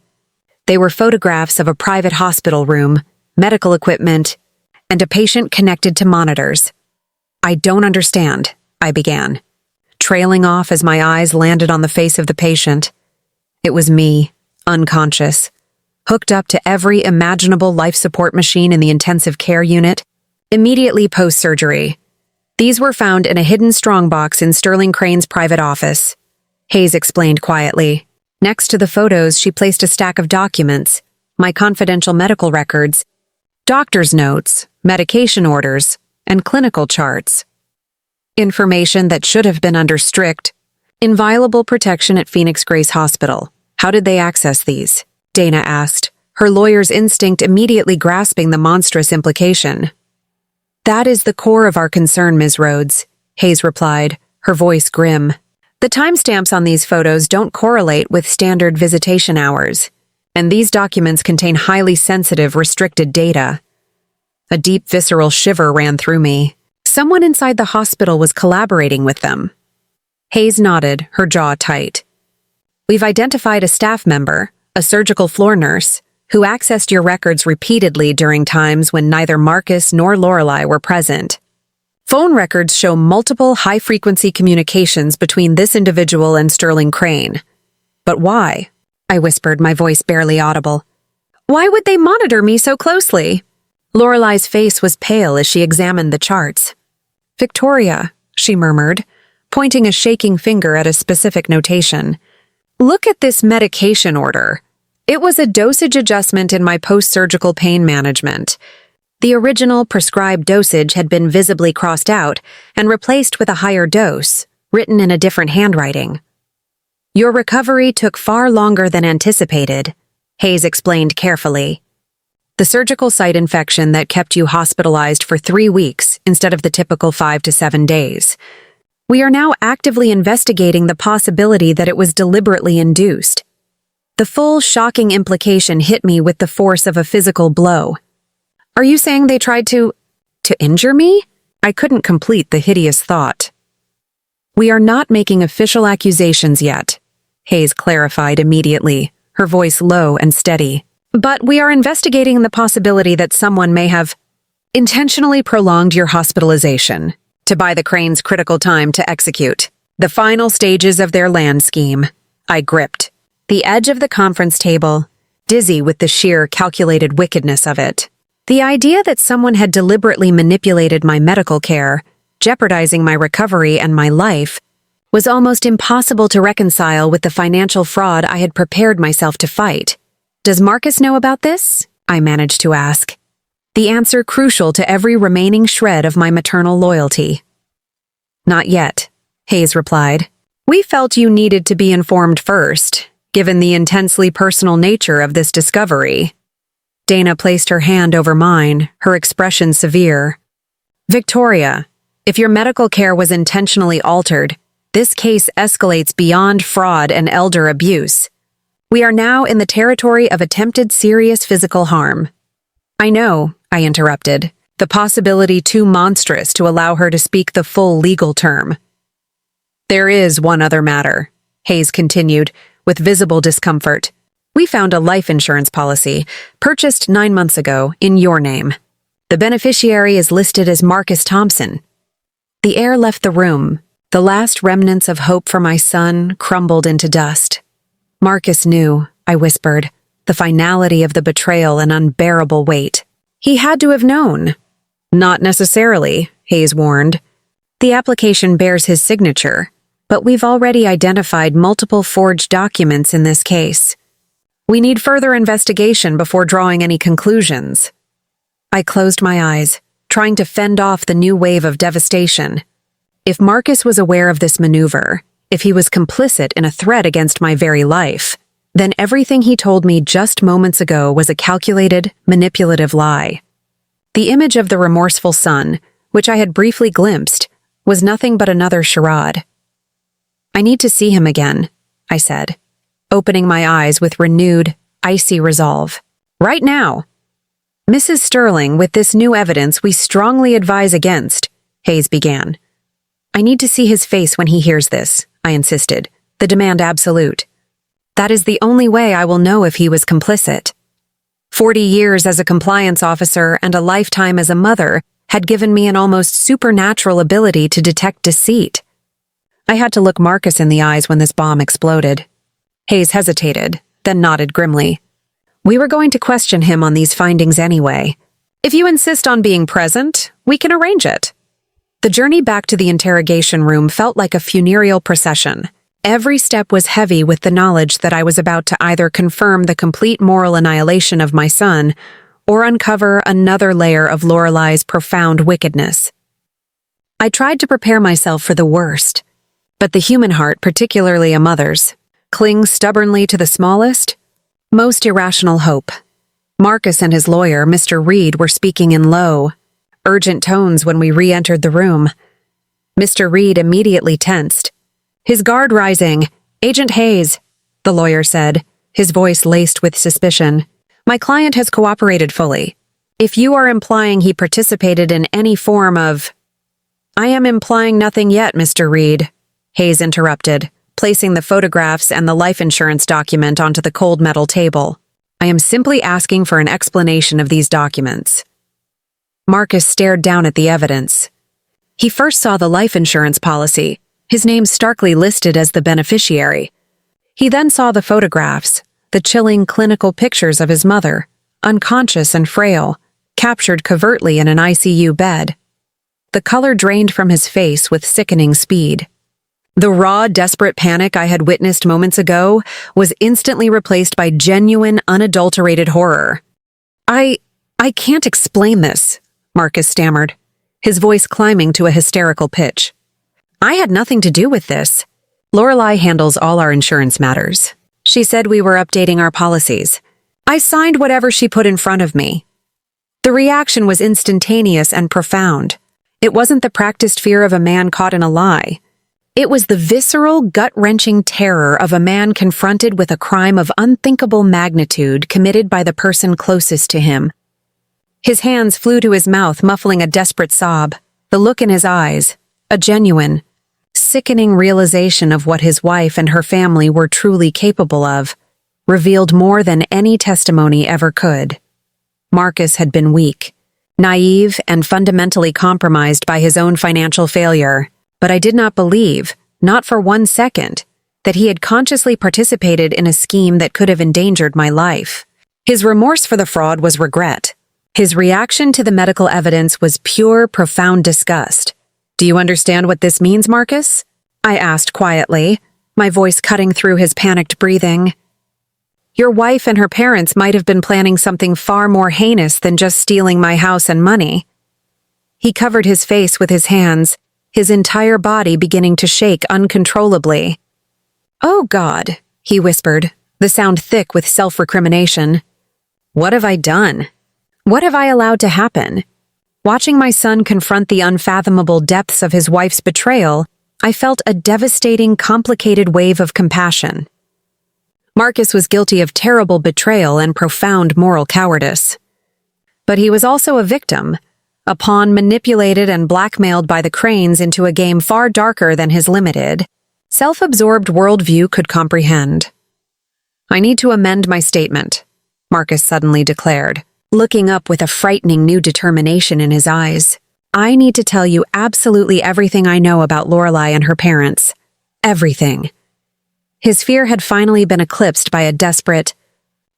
They were photographs of a private hospital room, medical equipment, and a patient connected to monitors. I don't understand, I began, trailing off as my eyes landed on the face of the patient. It was me, unconscious, hooked up to every imaginable life support machine in the intensive care unit, immediately post-surgery. These were found in a hidden strongbox in Sterling Crane's private office, Hayes explained quietly. Next to the photos, she placed a stack of documents, my confidential medical records, doctor's notes, medication orders, and clinical charts. Information that should have been under strict, inviolable protection at Phoenix Grace Hospital. How did they access these? Dana asked, her lawyer's instinct immediately grasping the monstrous implication. That is the core of our concern, Ms. Rhodes, Hayes replied, her voice grim. The timestamps on these photos don't correlate with standard visitation hours, and these documents contain highly sensitive, restricted data. A deep, visceral shiver ran through me. Someone inside the hospital was collaborating with them. Hayes nodded, her jaw tight. We've identified a staff member, a surgical floor nurse, who accessed your records repeatedly during times when neither Marcus nor Lorelei were present. Phone records show multiple high-frequency communications between this individual and Sterling Crane. But why? I whispered, my voice barely audible. Why would they monitor me so closely? Lorelei's face was pale as she examined the charts. Victoria, she murmured, pointing a shaking finger at a specific notation. Look at this medication order. It was a dosage adjustment in my post-surgical pain management. The original prescribed dosage had been visibly crossed out and replaced with a higher dose, written in a different handwriting. Your recovery took far longer than anticipated, Hayes explained carefully. The surgical site infection that kept you hospitalized for 3 weeks instead of the typical 5 to 7 days. We are now actively investigating the possibility that it was deliberately induced. The full, shocking implication hit me with the force of a physical blow. Are you saying they tried to injure me? I couldn't complete the hideous thought. We are not making official accusations yet, Hayes clarified immediately, her voice low and steady. But we are investigating the possibility that someone may have intentionally prolonged your hospitalization to buy the Crane's critical time to execute the final stages of their land scheme. I gripped the edge of the conference table, dizzy with the sheer calculated wickedness of it. The idea that someone had deliberately manipulated my medical care jeopardizing my recovery and my life, was almost impossible to reconcile with the financial fraud I had prepared myself to fight. "Does Marcus know about this?" I managed to ask. The answer crucial to every remaining shred of my maternal loyalty. "Not yet," Hayes replied. "We felt you needed to be informed first, given the intensely personal nature of this discovery." Dana placed her hand over mine, her expression severe. "Victoria, if your medical care was intentionally altered, this case escalates beyond fraud and elder abuse. We are now in the territory of attempted serious physical harm." "I know," I interrupted, the possibility too monstrous to allow her to speak the full legal term. "There is one other matter," Hayes continued, with visible discomfort. "We found a life insurance policy, purchased 9 months ago, in your name. The beneficiary is listed as Marcus Thompson." The air left the room. The last remnants of hope for my son crumbled into dust. "Marcus knew," I whispered, the finality of the betrayal an unbearable weight. "He had to have known." "Not necessarily," Hayes warned. "The application bears his signature, but we've already identified multiple forged documents in this case. We need further investigation before drawing any conclusions." I closed my eyes, trying to fend off the new wave of devastation. If Marcus was aware of this maneuver, if he was complicit in a threat against my very life, then everything he told me just moments ago was a calculated, manipulative lie. The image of the remorseful son, which I had briefly glimpsed, was nothing but another charade. "I need to see him again," I said, opening my eyes with renewed, icy resolve. "Right now." "Mrs. Sterling, with this new evidence we strongly advise against," Hayes began. "I need to see his face when he hears this," I insisted, the demand absolute. "That is the only way I will know if he was complicit. 40 years as a compliance officer and a lifetime as a mother had given me an almost supernatural ability to detect deceit." I had to look Marcus in the eyes when this bomb exploded. Hayes hesitated, then nodded grimly. "We were going to question him on these findings anyway. If you insist on being present, we can arrange it." The journey back to the interrogation room felt like a funereal procession. Every step was heavy with the knowledge that I was about to either confirm the complete moral annihilation of my son or uncover another layer of Lorelei's profound wickedness. I tried to prepare myself for the worst, but the human heart, particularly a mother's, clings stubbornly to the smallest, most irrational hope. Marcus and his lawyer, Mr. Reed, were speaking in low, urgent tones when we re-entered the room. Mr. Reed immediately tensed. "His guard rising. Agent Hayes," the lawyer said, his voice laced with suspicion. "My client has cooperated fully. If you are implying he participated in any form of—" "I am implying nothing yet, Mr. Reed," Hayes interrupted, placing the photographs and the life insurance document onto the cold metal table. "I am simply asking for an explanation of these documents." Marcus stared down at the evidence. He first saw the life insurance policy, his name starkly listed as the beneficiary. He then saw the photographs, the chilling clinical pictures of his mother, unconscious and frail, captured covertly in an ICU bed. The color drained from his face with sickening speed. The raw, desperate panic I had witnessed moments ago was instantly replaced by genuine, unadulterated horror. I can't explain this," Marcus stammered, his voice climbing to a hysterical pitch. "I had nothing to do with this. Lorelei handles all our insurance matters. She said we were updating our policies. I signed whatever she put in front of me." The reaction was instantaneous and profound. It wasn't the practiced fear of a man caught in a lie. It was the visceral, gut-wrenching terror of a man confronted with a crime of unthinkable magnitude committed by the person closest to him. His hands flew to his mouth, muffling a desperate sob. The look in his eyes, a genuine, sickening realization of what his wife and her family were truly capable of, revealed more than any testimony ever could. Marcus had been weak, naive, and fundamentally compromised by his own financial failure, but I did not believe, not for 1 second, that he had consciously participated in a scheme that could have endangered my life. His remorse for the fraud was regret. His reaction to the medical evidence was pure, profound disgust. Do you understand what this means, Marcus? I asked quietly, my voice cutting through his panicked breathing. Your wife and her parents might have been planning something far more heinous than just stealing my house and money. He covered his face with his hands, his entire body beginning to shake uncontrollably. Oh God, he whispered, the sound thick with self-recrimination. What have I done? What have I allowed to happen? Watching my son confront the unfathomable depths of his wife's betrayal, I felt a devastating, complicated wave of compassion. Marcus was guilty of terrible betrayal and profound moral cowardice. But he was also a victim, a pawn manipulated and blackmailed by the Cranes into a game far darker than his limited, self-absorbed worldview could comprehend. I need to amend my statement, Marcus suddenly declared, looking up with a frightening new determination in his eyes. I need to tell you absolutely everything I know about Lorelei and her parents. Everything. His fear had finally been eclipsed by a desperate,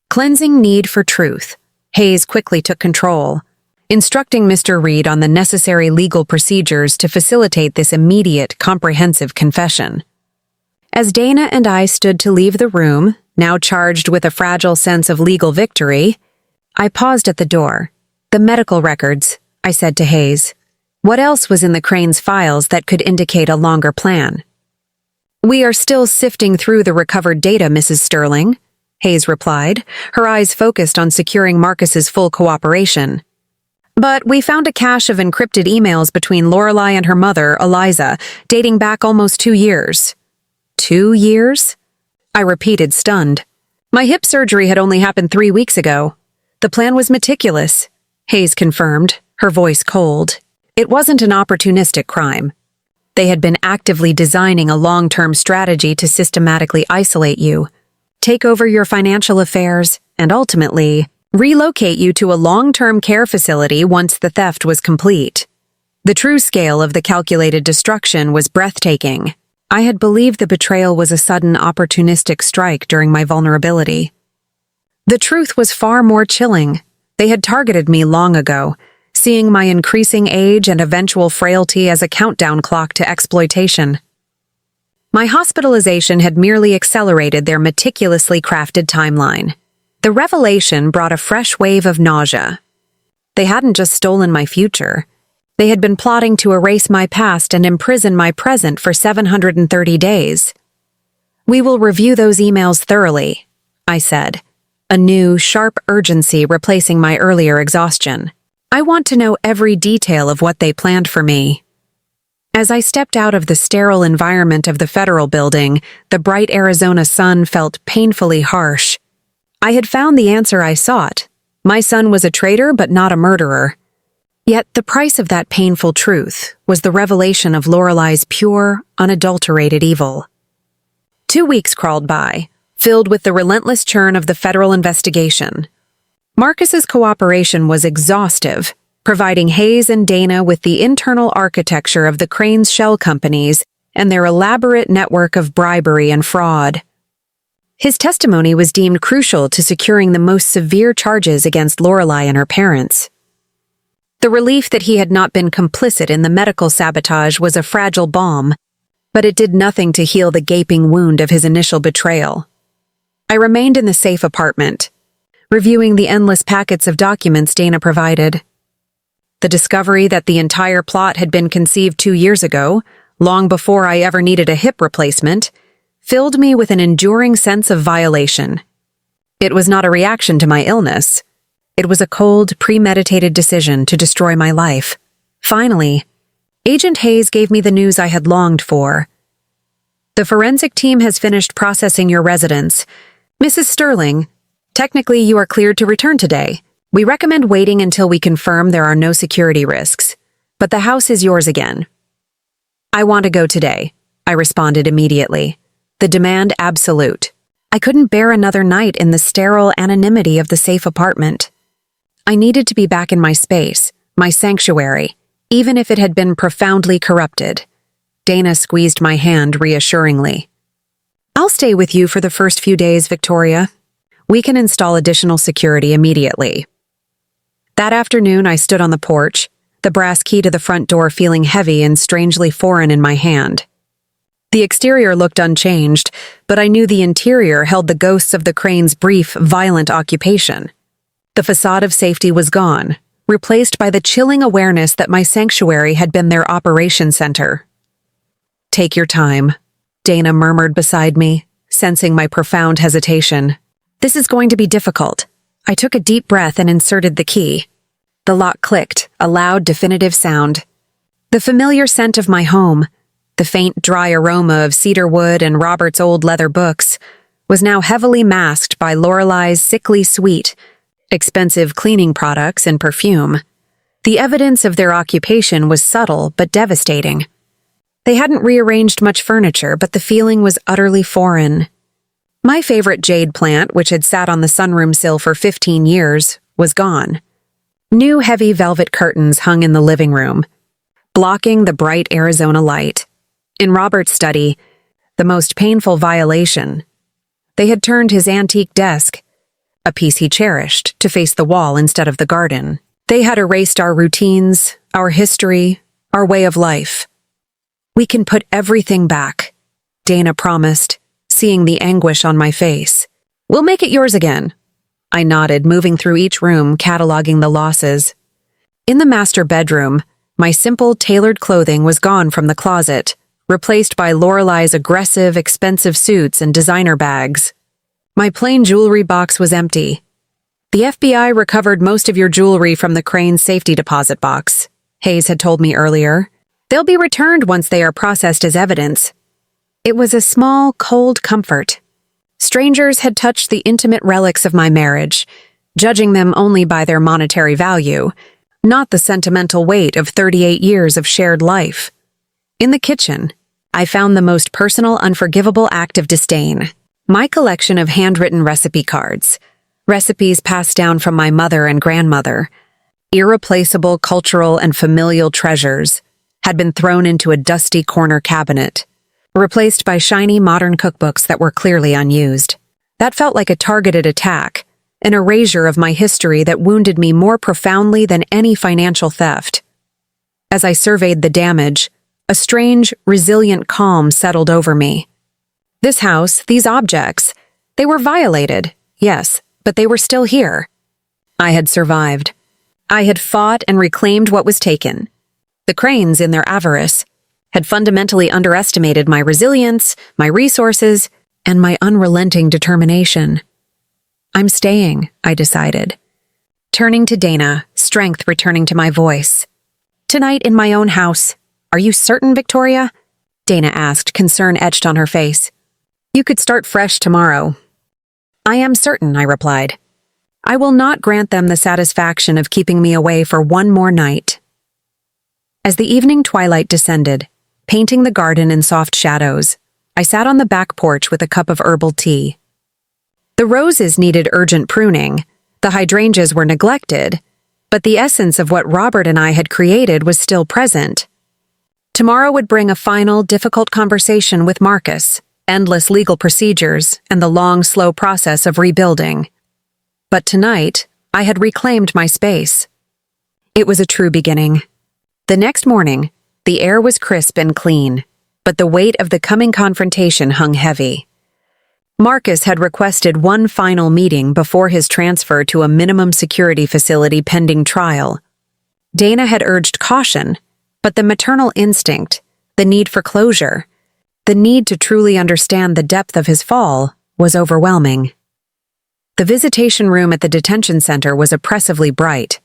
cleansing need for truth. Hayes quickly took control, instructing Mr. Reed on the necessary legal procedures to facilitate this immediate, comprehensive confession. As Dana and I stood to leave the room, now charged with a fragile sense of legal victory, I paused at the door. The medical records, I said to Hayes. What else was in the Crane's files that could indicate a longer plan? We are still sifting through the recovered data, Mrs. Sterling, Hayes replied, her eyes focused on securing Marcus's full cooperation. But we found a cache of encrypted emails between Lorelei and her mother, Eliza, dating back almost 2 years. 2 years? I repeated, stunned. My hip surgery had only happened 3 weeks ago. The plan was meticulous, Hayes confirmed, her voice cold. It wasn't an opportunistic crime. They had been actively designing a long-term strategy to systematically isolate you, take over your financial affairs, and ultimately, relocate you to a long-term care facility once the theft was complete. The true scale of the calculated destruction was breathtaking. I had believed the betrayal was a sudden opportunistic strike during my vulnerability. The truth was far more chilling. They had targeted me long ago, seeing my increasing age and eventual frailty as a countdown clock to exploitation. My hospitalization had merely accelerated their meticulously crafted timeline. The revelation brought a fresh wave of nausea. They hadn't just stolen my future. They had been plotting to erase my past and imprison my present for 730 days. We will review those emails thoroughly, I said, a new, sharp urgency replacing my earlier exhaustion. I want to know every detail of what they planned for me. As I stepped out of the sterile environment of the federal building, the bright Arizona sun felt painfully harsh. I had found the answer I sought. My son was a traitor but not a murderer. Yet the price of that painful truth was the revelation of Lorelei's pure, unadulterated evil. 2 weeks crawled by, filled with the relentless churn of the federal investigation. Marcus's cooperation was exhaustive, providing Hayes and Dana with the internal architecture of the Crane's shell companies and their elaborate network of bribery and fraud. His testimony was deemed crucial to securing the most severe charges against Lorelei and her parents. The relief that he had not been complicit in the medical sabotage was a fragile balm, but it did nothing to heal the gaping wound of his initial betrayal. I remained in the safe apartment, reviewing the endless packets of documents Dana provided. The discovery that the entire plot had been conceived 2 years ago, long before I ever needed a hip replacement, filled me with an enduring sense of violation. It was not a reaction to my illness. It was a cold, premeditated decision to destroy my life. Finally, Agent Hayes gave me the news I had longed for. The forensic team has finished processing your residence. Mrs. Sterling, technically, you are cleared to return today. We recommend waiting until we confirm there are no security risks, but the house is yours again. I want to go today, I responded immediately. The demand absolute. I couldn't bear another night in the sterile anonymity of the safe apartment. I needed to be back in my space, my sanctuary, even if it had been profoundly corrupted. Dana squeezed my hand reassuringly. I'll stay with you for the first few days, Victoria. We can install additional security immediately. That afternoon, I stood on the porch, the brass key to the front door feeling heavy and strangely foreign in my hand. The exterior looked unchanged, but I knew the interior held the ghosts of the Crane's brief, violent occupation. The facade of safety was gone, replaced by the chilling awareness that my sanctuary had been their operation center. "Take your time," Dana murmured beside me, sensing my profound hesitation. "This is going to be difficult." I took a deep breath and inserted the key. The lock clicked, a loud, definitive sound. The familiar scent of my home, the faint, dry aroma of cedar wood and Robert's old leather books, was now heavily masked by Lorelei's sickly sweet, expensive cleaning products and perfume. The evidence of their occupation was subtle but devastating. They hadn't rearranged much furniture, but the feeling was utterly foreign. My favorite jade plant, which had sat on the sunroom sill for 15 years, was gone. New heavy velvet curtains hung in the living room, blocking the bright Arizona light. In Robert's study, the most painful violation, they had turned his antique desk, a piece he cherished, to face the wall instead of the garden. They had erased our routines, our history, our way of life. "We can put everything back," Dana promised, seeing the anguish on my face. "We'll make it yours again." I nodded, moving through each room, cataloging the losses. In the master bedroom, my simple, tailored clothing was gone from the closet, replaced by Lorelei's aggressive, expensive suits and designer bags. My plain jewelry box was empty. "The FBI recovered most of your jewelry from the Crane's safety deposit box," Hayes had told me earlier. "They'll be returned once they are processed as evidence." It was a small, cold comfort. Strangers had touched the intimate relics of my marriage, judging them only by their monetary value, not the sentimental weight of 38 years of shared life. In the kitchen, I found the most personal, unforgivable act of disdain. My collection of handwritten recipe cards, recipes passed down from my mother and grandmother, irreplaceable cultural and familial treasures, had been thrown into a dusty corner cabinet, replaced by shiny modern cookbooks that were clearly unused. That felt like a targeted attack, an erasure of my history that wounded me more profoundly than any financial theft. As I surveyed the damage, a strange, resilient calm settled over me. This house, these objects, they were violated, yes, but they were still here. I had survived. I had fought and reclaimed what was taken. The Cranes, in their avarice, had fundamentally underestimated my resilience, my resources, and my unrelenting determination. "I'm staying," I decided. Turning to Dana, strength returning to my voice. "Tonight in my own house. Are you certain, Victoria?" Dana asked, concern etched on her face. "You could start fresh tomorrow." "I am certain," I replied. "I will not grant them the satisfaction of keeping me away for one more night." As the evening twilight descended, painting the garden in soft shadows, I sat on the back porch with a cup of herbal tea. The roses needed urgent pruning, the hydrangeas were neglected, but the essence of what Robert and I had created was still present. Tomorrow would bring a final, difficult conversation with Marcus, endless legal procedures, and the long, slow process of rebuilding. But tonight, I had reclaimed my space. It was a true beginning. The next morning, the air was crisp and clean, but the weight of the coming confrontation hung heavy. Marcus had requested one final meeting before his transfer to a minimum security facility pending trial. Dana had urged caution, but the maternal instinct, the need for closure, the need to truly understand the depth of his fall, was overwhelming. The visitation room at the detention center was oppressively bright,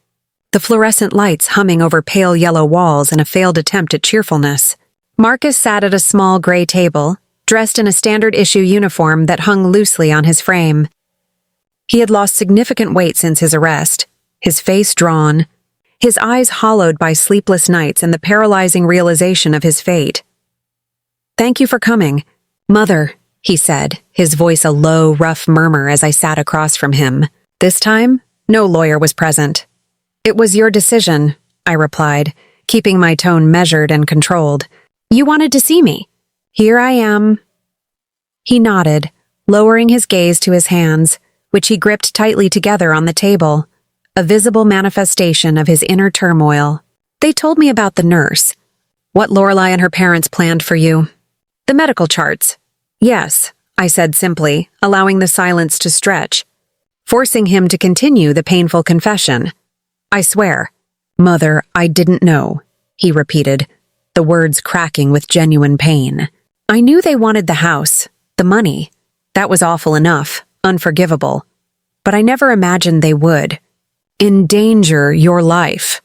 the fluorescent lights humming over pale yellow walls in a failed attempt at cheerfulness. Marcus sat at a small gray table, dressed in a standard-issue uniform that hung loosely on his frame. He had lost significant weight since his arrest, his face drawn, his eyes hollowed by sleepless nights and the paralyzing realization of his fate. "Thank you for coming, Mother," he said, his voice a low, rough murmur as I sat across from him. This time, no lawyer was present. "It was your decision," I replied, keeping my tone measured and controlled. "You wanted to see me. Here I am." He nodded, lowering his gaze to his hands, which he gripped tightly together on the table, a visible manifestation of his inner turmoil. They told me about the nurse, what Lorelei and her parents planned for you. The medical charts. Yes, I said simply, allowing the silence to stretch, forcing him to continue the painful confession. I swear. Mother, I didn't know, he repeated, the words cracking with genuine pain. I knew they wanted the house, the money. That was awful enough, unforgivable. But I never imagined they would. Endanger your life.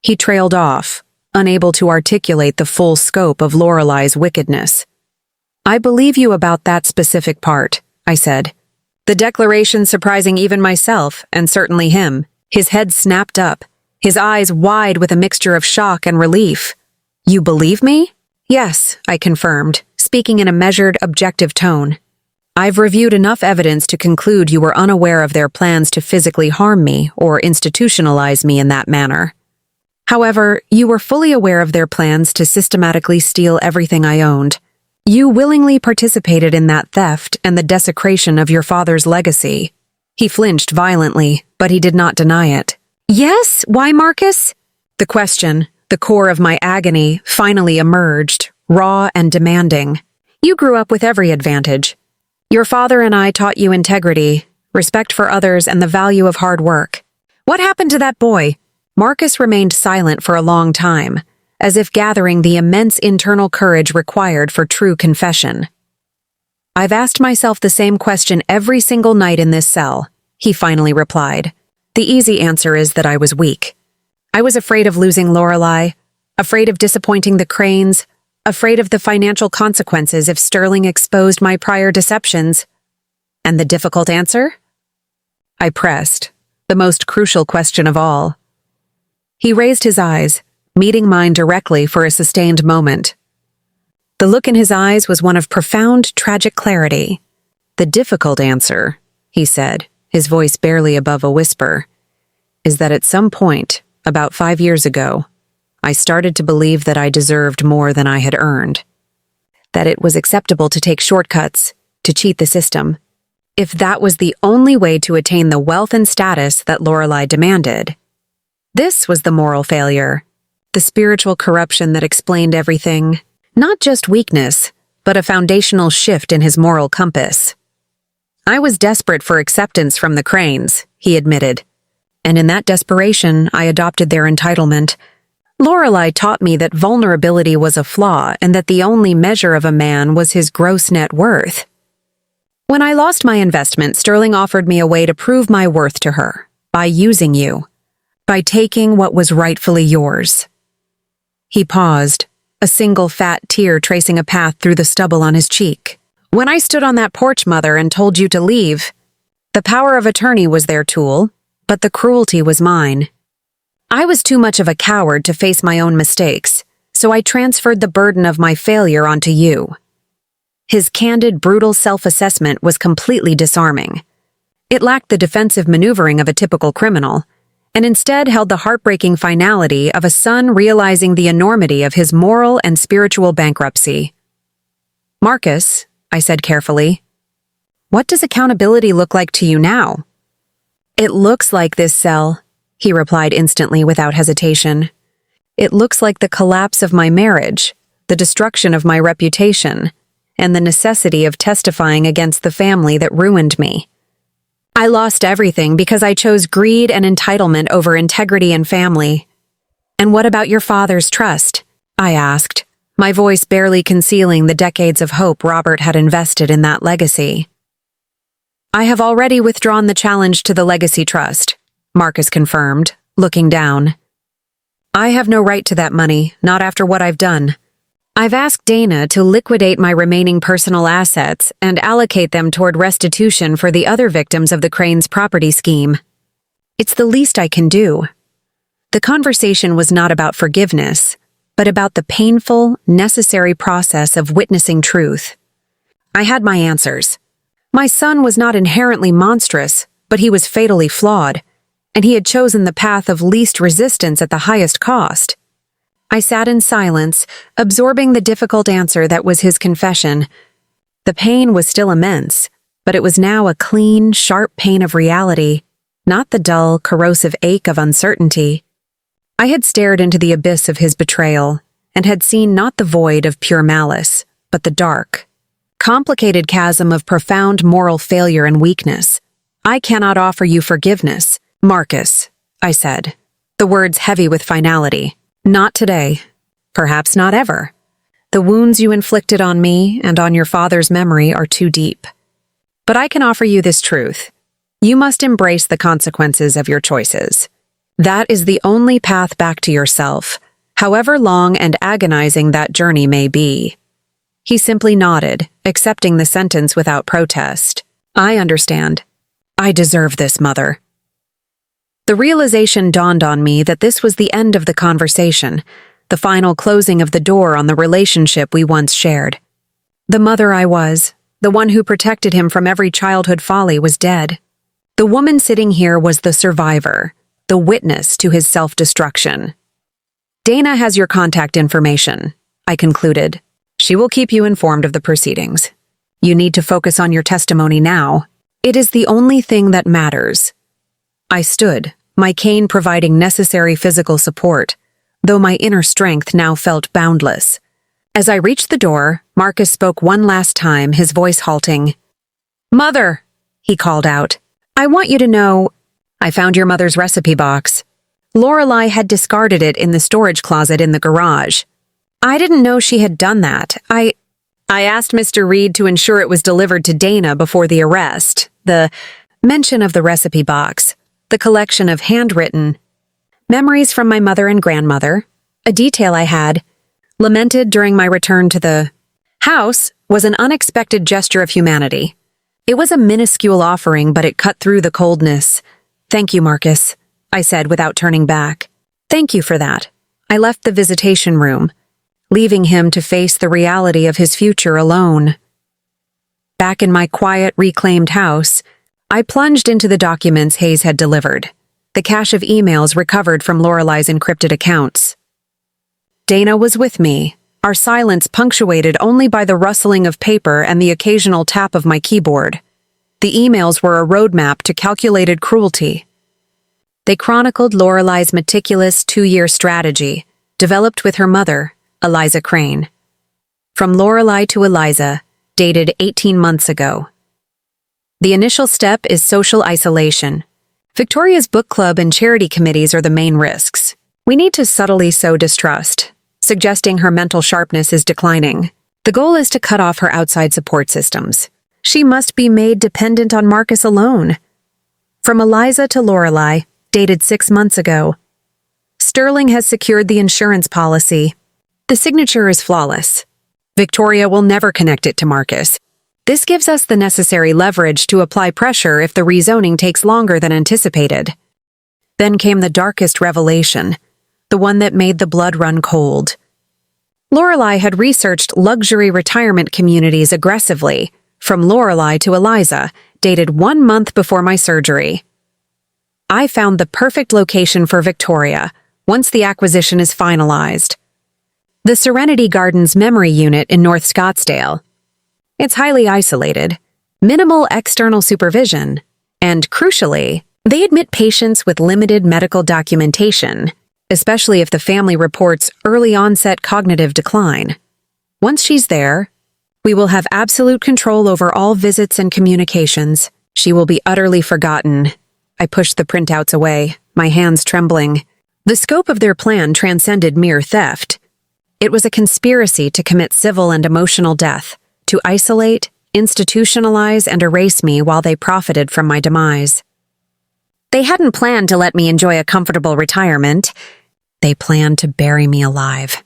He trailed off, unable to articulate the full scope of Lorelei's wickedness. I believe you about that specific part, I said. The declaration surprising even myself, and certainly him. His head snapped up, his eyes wide with a mixture of shock and relief. You believe me? Yes, I confirmed, speaking in a measured, objective tone. I've reviewed enough evidence to conclude you were unaware of their plans to physically harm me or institutionalize me in that manner. However, you were fully aware of their plans to systematically steal everything I owned. You willingly participated in that theft and the desecration of your father's legacy. He flinched violently, but he did not deny it. Yes? Why, Marcus? The question, the core of my agony, finally emerged, raw and demanding. You grew up with every advantage. Your father and I taught you integrity, respect for others, and the value of hard work. What happened to that boy? Marcus remained silent for a long time, as if gathering the immense internal courage required for true confession. I've asked myself the same question every single night in this cell, he finally replied. The easy answer is that I was weak. I was afraid of losing Lorelei, afraid of disappointing the Cranes, afraid of the financial consequences if Sterling exposed my prior deceptions. And the difficult answer? I pressed, the most crucial question of all. He raised his eyes, meeting mine directly for a sustained moment. The look in his eyes was one of profound, tragic clarity. The difficult answer, he said, his voice barely above a whisper, is that at some point, about 5 years ago, I started to believe that I deserved more than I had earned. That it was acceptable to take shortcuts, to cheat the system, if that was the only way to attain the wealth and status that Lorelei demanded. This was the moral failure, the spiritual corruption that explained everything, not just weakness, but a foundational shift in his moral compass. I was desperate for acceptance from the Cranes, he admitted, and in that desperation I adopted their entitlement. Lorelei taught me that vulnerability was a flaw and that the only measure of a man was his gross net worth. When I lost my investment, Sterling offered me a way to prove my worth to her, by using you, by taking what was rightfully yours. He paused, a single fat tear tracing a path through the stubble on his cheek. When I stood on that porch, Mother, and told you to leave, the power of attorney was their tool, but the cruelty was mine. I was too much of a coward to face my own mistakes, so I transferred the burden of my failure onto you. His candid, brutal self-assessment was completely disarming. It lacked the defensive maneuvering of a typical criminal, and instead held the heartbreaking finality of a son realizing the enormity of his moral and spiritual bankruptcy. Marcus, I said carefully, what does accountability look like to you now? It looks like this cell, he replied instantly without hesitation. It looks like the collapse of my marriage, the destruction of my reputation, and the necessity of testifying against the family that ruined me. I lost everything because I chose greed and entitlement over integrity and family. And what about your father's trust? I asked, my voice barely concealing the decades of hope Robert had invested in that legacy. I have already withdrawn the challenge to the legacy trust, Marcus confirmed, looking down. I have no right to that money, not after what I've done. I've asked Dana to liquidate my remaining personal assets and allocate them toward restitution for the other victims of the Cranes' property scheme. It's the least I can do. The conversation was not about forgiveness, but about the painful, necessary process of witnessing truth. I had my answers. My son was not inherently monstrous, but he was fatally flawed, and he had chosen the path of least resistance at the highest cost. I sat in silence, absorbing the difficult answer that was his confession. The pain was still immense, but it was now a clean, sharp pain of reality, not the dull, corrosive ache of uncertainty. I had stared into the abyss of his betrayal and had seen not the void of pure malice, but the dark, complicated chasm of profound moral failure and weakness. I cannot offer you forgiveness, Marcus, I said, the words heavy with finality. Not today. Perhaps not ever. The wounds you inflicted on me and on your father's memory are too deep. But I can offer you this truth. You must embrace the consequences of your choices. That is the only path back to yourself, however long and agonizing that journey may be. He simply nodded, accepting the sentence without protest. I understand. I deserve this, Mother. The realization dawned on me that this was the end of the conversation, the final closing of the door on the relationship we once shared. The mother I was, the one who protected him from every childhood folly, was dead. The woman sitting here was the survivor, the witness to his self-destruction. Dana has your contact information, I concluded. She will keep you informed of the proceedings. You need to focus on your testimony now. It is the only thing that matters. I stood, my cane providing necessary physical support, though my inner strength now felt boundless. As I reached the door, Marcus spoke one last time, his voice halting. "Mother," he called out, "I want you to know, I found your mother's recipe box. Lorelei had discarded it in the storage closet in the garage. I didn't know she had done that. I asked Mr. Reed to ensure it was delivered to Dana before the arrest." The mention of the recipe box, the collection of handwritten memories from my mother and grandmother, a detail I had lamented during my return to the house, was an unexpected gesture of humanity. It was a minuscule offering, but it cut through the coldness. "Thank you, Marcus," I said without turning back. "Thank you for that." I left the visitation room, leaving him to face the reality of his future alone. Back in my quiet, reclaimed house, I plunged into the documents Hayes had delivered, the cache of emails recovered from Lorelei's encrypted accounts. Dana was with me, our silence punctuated only by the rustling of paper and the occasional tap of my keyboard. The emails were a roadmap to calculated cruelty. They chronicled Lorelei's meticulous 2-year strategy, developed with her mother, Eliza Crane. From Lorelei to Eliza, dated 18 months ago. The initial step is social isolation. Victoria's book club and charity committees are the main risks. We need to subtly sow distrust, suggesting her mental sharpness is declining. The goal is to cut off her outside support systems. She must be made dependent on Marcus alone. From Eliza to Lorelei, dated 6 months ago. Sterling has secured the insurance policy. The signature is flawless. Victoria will never connect it to Marcus. This gives us the necessary leverage to apply pressure if the rezoning takes longer than anticipated. Then came the darkest revelation, the one that made the blood run cold. Lorelei had researched luxury retirement communities aggressively, from Lorelei to Eliza, dated 1 month before my surgery. I found the perfect location for Victoria, once the acquisition is finalized. The Serenity Gardens Memory Unit in North Scottsdale. It's highly isolated, minimal external supervision, and crucially, they admit patients with limited medical documentation, especially if the family reports early-onset cognitive decline. Once she's there, we will have absolute control over all visits and communications. She will be utterly forgotten. I pushed the printouts away, my hands trembling. The scope of their plan transcended mere theft. It was a conspiracy to commit civil and emotional death, to isolate, institutionalize, and erase me while they profited from my demise. They hadn't planned to let me enjoy a comfortable retirement. They planned to bury me alive.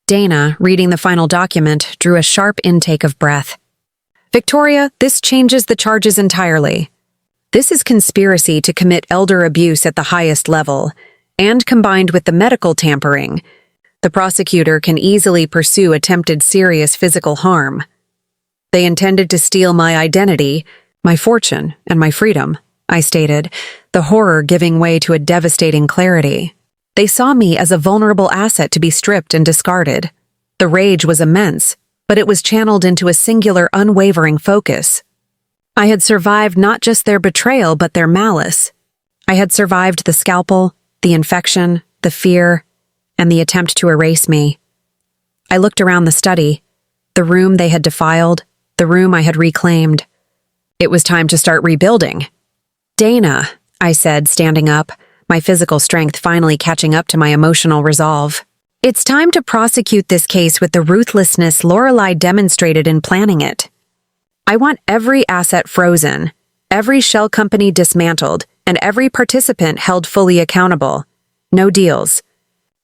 Dana, reading the final document, drew a sharp intake of breath. "Victoria, this changes the charges entirely. This is conspiracy to commit elder abuse at the highest level, and combined with the medical tampering, the prosecutor can easily pursue attempted serious physical harm. They intended to steal my identity, my fortune, and my freedom," I stated, the horror giving way to a devastating clarity. They saw me as a vulnerable asset to be stripped and discarded. The rage was immense, but it was channeled into a singular, unwavering focus. I had survived not just their betrayal, but their malice. I had survived the scalpel, the infection, the fear, and the attempt to erase me. I looked around the study, the room they had defiled, the room I had reclaimed. It was time to start rebuilding. "Dana," I said, standing up, my physical strength finally catching up to my emotional resolve. "It's time to prosecute this case with the ruthlessness Lorelei demonstrated in planning it. I want every asset frozen, every shell company dismantled, and every participant held fully accountable. No deals.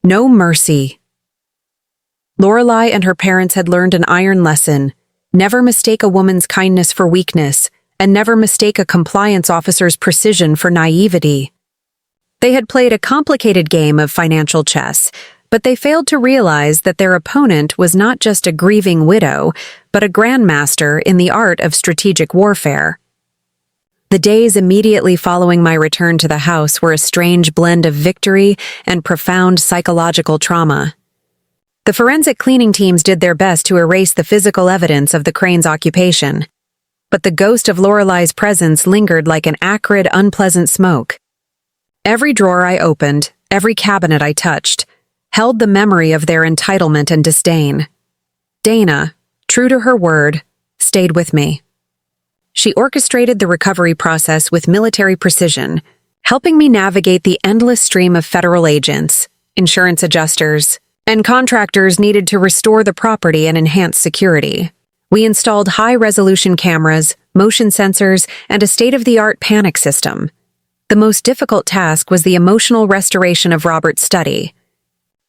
No mercy." Lorelei and her parents had learned an iron lesson: never mistake a woman's kindness for weakness, and never mistake a compliance officer's precision for naivety. They had played a complicated game of financial chess, but they failed to realize that their opponent was not just a grieving widow, but a grandmaster in the art of strategic warfare. The days immediately following my return to the house were a strange blend of victory and profound psychological trauma. The forensic cleaning teams did their best to erase the physical evidence of the Crane's occupation, but the ghost of Lorelei's presence lingered like an acrid, unpleasant smoke. Every drawer I opened, every cabinet I touched, held the memory of their entitlement and disdain. Dana, true to her word, stayed with me. She orchestrated the recovery process with military precision, helping me navigate the endless stream of federal agents, insurance adjusters, and contractors needed to restore the property and enhance security. We installed high-resolution cameras, motion sensors, and a state-of-the-art panic system. The most difficult task was the emotional restoration of Robert's study.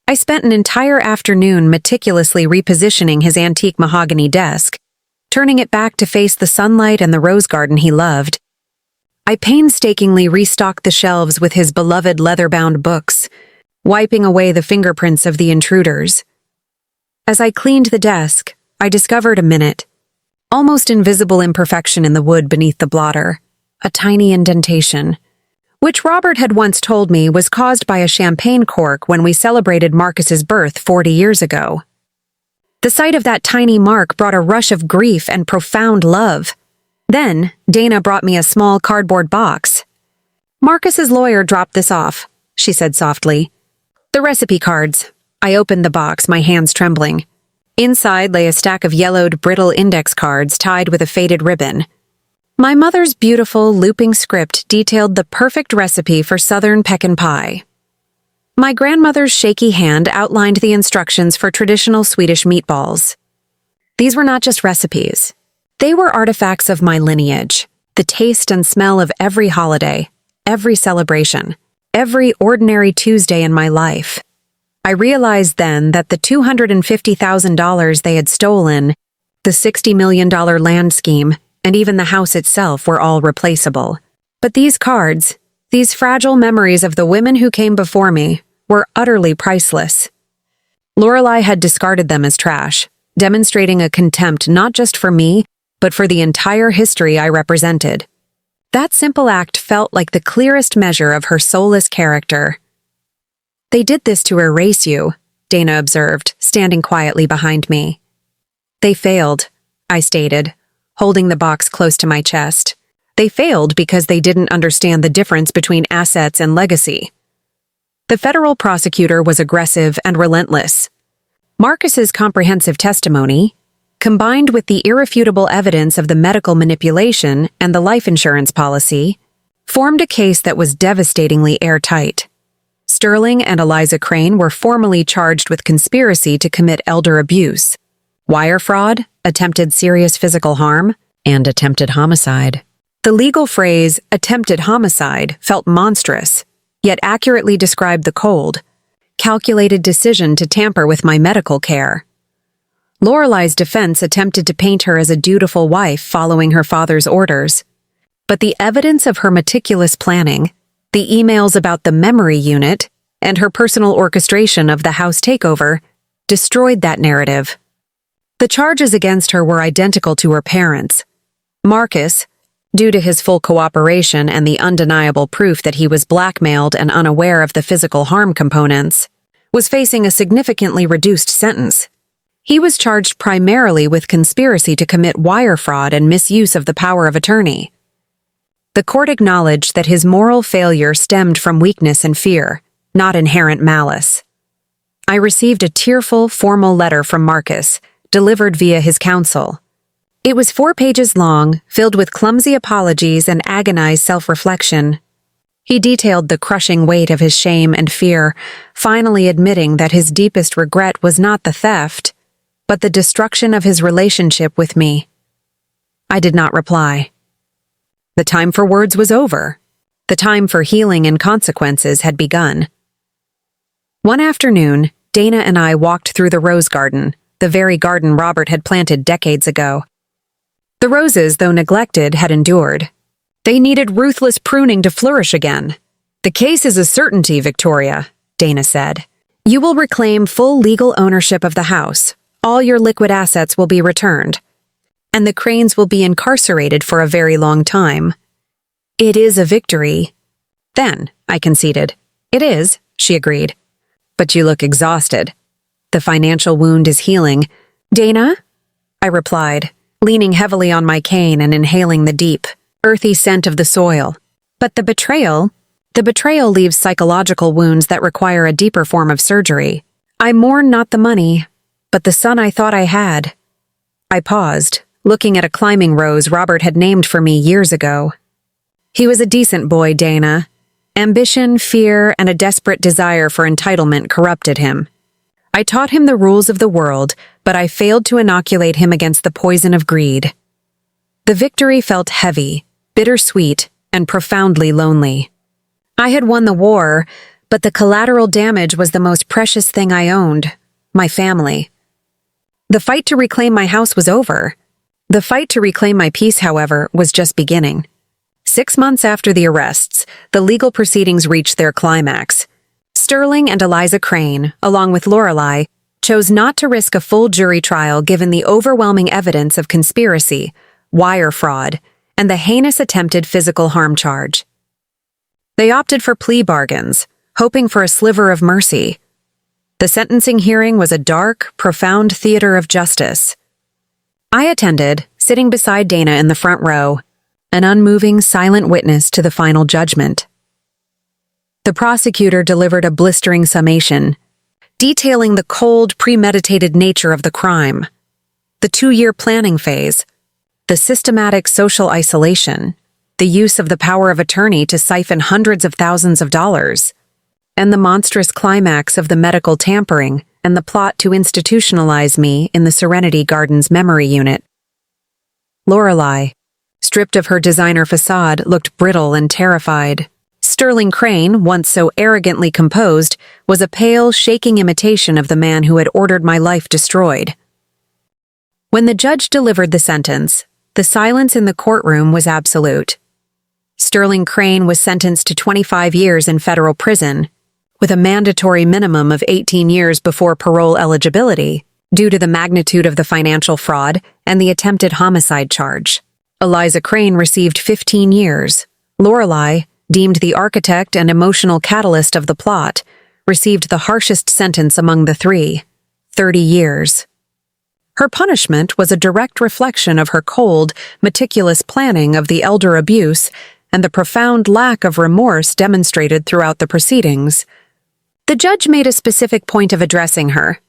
I spent an entire afternoon meticulously repositioning his antique mahogany desk, turning it back to face the sunlight and the rose garden he loved. I painstakingly restocked the shelves with his beloved leather-bound books, wiping away the fingerprints of the intruders. As I cleaned the desk, I discovered a minute, almost invisible imperfection in the wood beneath the blotter, a tiny indentation, which Robert had once told me was caused by a champagne cork when we celebrated Marcus's birth 40 years ago. The sight of that tiny mark brought a rush of grief and profound love. Then, Dana brought me a small cardboard box. "Marcus's lawyer dropped this off," she said softly. "The recipe cards." I opened the box, my hands trembling. Inside lay a stack of yellowed, brittle index cards tied with a faded ribbon. My mother's beautiful, looping script detailed the perfect recipe for Southern pecan pie. My grandmother's shaky hand outlined the instructions for traditional Swedish meatballs. These were not just recipes. They were artifacts of my lineage, the taste and smell of every holiday, every celebration, every ordinary Tuesday in my life. I realized then that the $250,000 they had stolen, the $60 million land scheme, and even the house itself were all replaceable. But these cards, these fragile memories of the women who came before me, were utterly priceless. Lorelei had discarded them as trash, demonstrating a contempt not just for me, but for the entire history I represented. That simple act felt like the clearest measure of her soulless character. "They did this to erase you," Dana observed, standing quietly behind me. "They failed," I stated, holding the box close to my chest. "They failed because they didn't understand the difference between assets and legacy." The federal prosecutor was aggressive and relentless. Marcus's comprehensive testimony, combined with the irrefutable evidence of the medical manipulation and the life insurance policy, formed a case that was devastatingly airtight. Sterling and Eliza Crane were formally charged with conspiracy to commit elder abuse, wire fraud, attempted serious physical harm, and attempted homicide. The legal phrase, attempted homicide, felt monstrous, yet accurately described the cold, calculated decision to tamper with my medical care. Lorelei's defense attempted to paint her as a dutiful wife following her father's orders, but the evidence of her meticulous planning, the emails about the memory unit, and her personal orchestration of the house takeover destroyed that narrative. The charges against her were identical to her parents. Marcus, due to his full cooperation and the undeniable proof that he was blackmailed and unaware of the physical harm components, was facing a significantly reduced sentence. He was charged primarily with conspiracy to commit wire fraud and misuse of the power of attorney. The court acknowledged that his moral failure stemmed from weakness and fear, not inherent malice. I received a tearful, formal letter from Marcus, delivered via his counsel. It was 4 pages long, filled with clumsy apologies and agonized self-reflection. He detailed the crushing weight of his shame and fear, finally admitting that his deepest regret was not the theft, but the destruction of his relationship with me. I did not reply. The time for words was over. The time for healing and consequences had begun. One afternoon, Dana and I walked through the rose garden, the very garden Robert had planted decades ago. The roses, though neglected, had endured. They needed ruthless pruning to flourish again. "The case is a certainty, Victoria," Dana said. "You will reclaim full legal ownership of the house. All your liquid assets will be returned. And the Cranes will be incarcerated for a very long time." "It is a victory." "Then," I conceded. "It is," she agreed. "But you look exhausted. The financial wound is healing." "Dana?" I replied, leaning heavily on my cane and inhaling the deep, earthy scent of the soil. "But the betrayal leaves psychological wounds that require a deeper form of surgery. I mourn not the money, but the son I thought I had." I paused, looking at a climbing rose Robert had named for me years ago. "He was a decent boy, Dana. Ambition, fear, and a desperate desire for entitlement corrupted him. I taught him the rules of the world, but I failed to inoculate him against the poison of greed." The victory felt heavy, bittersweet, and profoundly lonely. I had won the war, but the collateral damage was the most precious thing I owned, my family. The fight to reclaim my house was over. The fight to reclaim my peace, however, was just beginning. 6 months after the arrests, the legal proceedings reached their climax. Sterling and Eliza Crane, along with Lorelei, chose not to risk a full jury trial given the overwhelming evidence of conspiracy, wire fraud, and the heinous attempted physical harm charge. They opted for plea bargains, hoping for a sliver of mercy. The sentencing hearing was a dark, profound theater of justice. I attended, sitting beside Dana in the front row, an unmoving, silent witness to the final judgment. The prosecutor delivered a blistering summation, detailing the cold, premeditated nature of the crime, the 2-year planning phase, the systematic social isolation, the use of the power of attorney to siphon hundreds of thousands of dollars, and the monstrous climax of the medical tampering and the plot to institutionalize me in the Serenity Gardens memory unit. Lorelei, stripped of her designer facade, looked brittle and terrified. Sterling Crane, once so arrogantly composed, was a pale, shaking imitation of the man who had ordered my life destroyed. When the judge delivered the sentence, the silence in the courtroom was absolute. Sterling Crane was sentenced to 25 years in federal prison, with a mandatory minimum of 18 years before parole eligibility, due to the magnitude of the financial fraud and the attempted homicide charge. Eliza Crane received 15 years. Lorelei, deemed the architect and emotional catalyst of the plot, received the harshest sentence among the three, 30 years. Her punishment was a direct reflection of her cold, meticulous planning of the elder abuse and the profound lack of remorse demonstrated throughout the proceedings. The judge made a specific point of addressing her.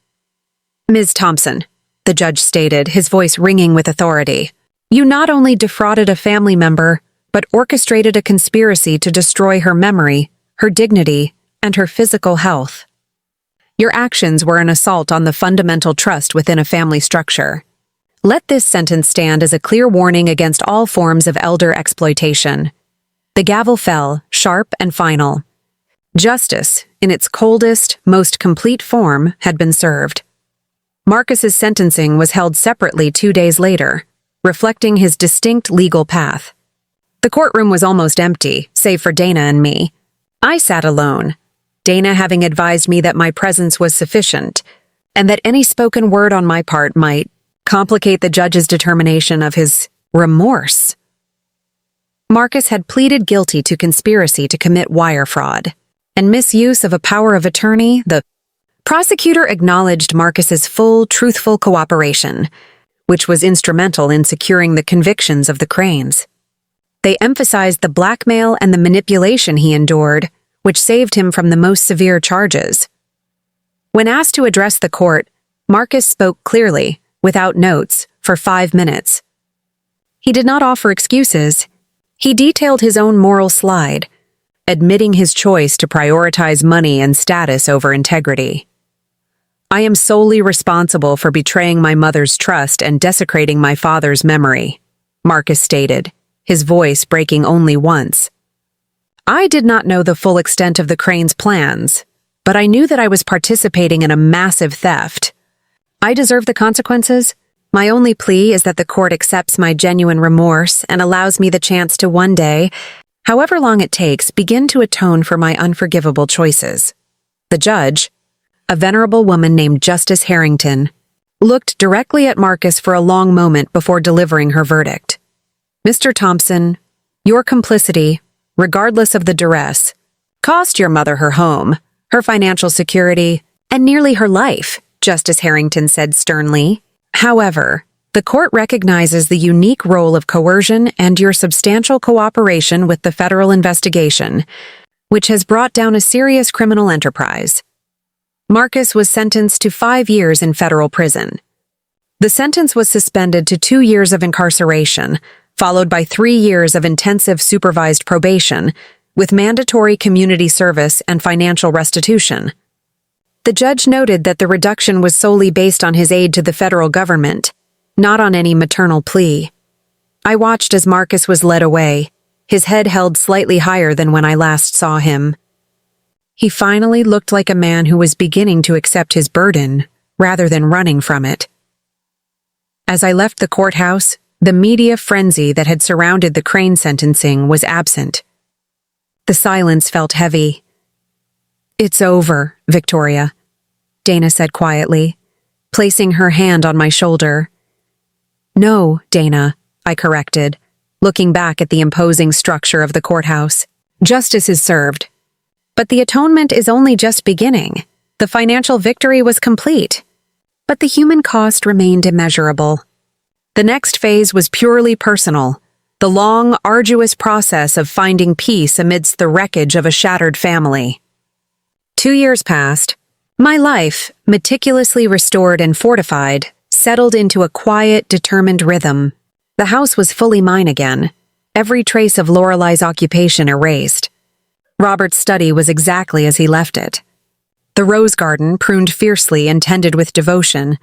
"Ms. Thompson," the judge stated, his voice ringing with authority, "you not only defrauded a family member, but orchestrated a conspiracy to destroy her memory, her dignity, and her physical health. Your actions were an assault on the fundamental trust within a family structure. Let this sentence stand as a clear warning against all forms of elder exploitation." The gavel fell, sharp and final. Justice, in its coldest, most complete form, had been served. Marcus's sentencing was held separately 2 days later, reflecting his distinct legal path. The courtroom was almost empty, save for Dana and me. I sat alone, Dana having advised me that my presence was sufficient, and that any spoken word on my part might complicate the judge's determination of his remorse. Marcus had pleaded guilty to conspiracy to commit wire fraud and misuse of a power of attorney. The prosecutor acknowledged Marcus's full, truthful cooperation, which was instrumental in securing the convictions of the Cranes. They emphasized the blackmail and the manipulation he endured, which saved him from the most severe charges. When asked to address the court, Marcus spoke clearly, without notes, for 5 minutes. He did not offer excuses. He detailed his own moral slide, admitting his choice to prioritize money and status over integrity. "I am solely responsible for betraying my mother's trust and desecrating my father's memory," Marcus stated, his voice breaking only once. I did not know the full extent of the Crane's plans, but I knew that I was participating in a massive theft. I deserve the consequences. My only plea is that the court accepts my genuine remorse and allows me the chance to one day, however long it takes, begin to atone for my unforgivable choices. The judge, a venerable woman named Justice Harrington, looked directly at Marcus for a long moment before delivering her verdict. "Mr. Thompson, your complicity, regardless of the duress, cost your mother her home, her financial security, and nearly her life," Justice Harrington said sternly. "However, the court recognizes the unique role of coercion and your substantial cooperation with the federal investigation, which has brought down a serious criminal enterprise." Marcus was sentenced to 5 years in federal prison. The sentence was suspended to 2 years of incarceration, followed by 3 years of intensive supervised probation, with mandatory community service and financial restitution. The judge noted that the reduction was solely based on his aid to the federal government, not on any maternal plea. I watched as Marcus was led away, his head held slightly higher than when I last saw him. He finally looked like a man who was beginning to accept his burden, rather than running from it. As I left the courthouse, the media frenzy that had surrounded the Crane sentencing was absent. The silence felt heavy. "It's over, Victoria," Dana said quietly, placing her hand on my shoulder. "No, Dana," I corrected, looking back at the imposing structure of the courthouse. "Justice is served. But the atonement is only just beginning. The financial victory was complete. But the human cost remained immeasurable. The next phase was purely personal, the long, arduous process of finding peace amidst the wreckage of a shattered family." 2 years passed. My life, meticulously restored and fortified, settled into a quiet, determined rhythm. The house was fully mine again, every trace of Lorelei's occupation erased. Robert's study was exactly as he left it. The rose garden, pruned fiercely and tended with devotion,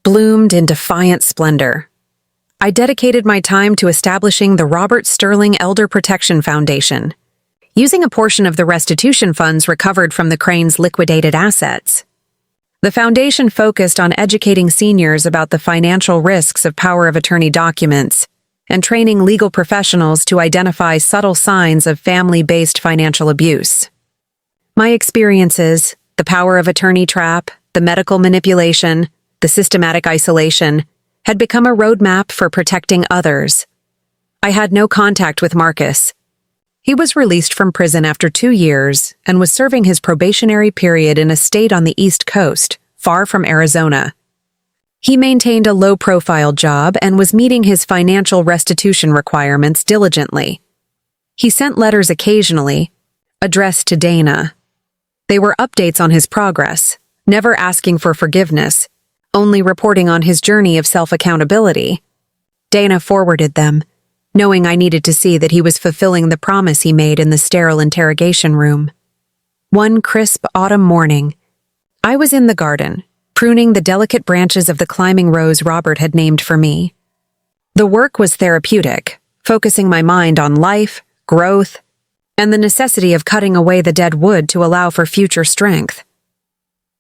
bloomed in defiant splendor. I dedicated my time to establishing the Robert Sterling Elder Protection Foundation, using a portion of the restitution funds recovered from the Crane's liquidated assets. The foundation focused on educating seniors about the financial risks of power of attorney documents and training legal professionals to identify subtle signs of family-based financial abuse. My experiences, the power of attorney trap, the medical manipulation, the systematic isolation, had become a roadmap for protecting others. I had no contact with Marcus. He was released from prison after 2 years and was serving his probationary period in a state on the East Coast, far from Arizona. He maintained a low-profile job and was meeting his financial restitution requirements diligently. He sent letters occasionally, addressed to Dana. They were updates on his progress, never asking for forgiveness, only reporting on his journey of self-accountability. Dana forwarded them, knowing I needed to see that he was fulfilling the promise he made in the sterile interrogation room. One crisp autumn morning, I was in the garden, pruning the delicate branches of the climbing rose Robert had named for me. The work was therapeutic, focusing my mind on life, growth, and the necessity of cutting away the dead wood to allow for future strength.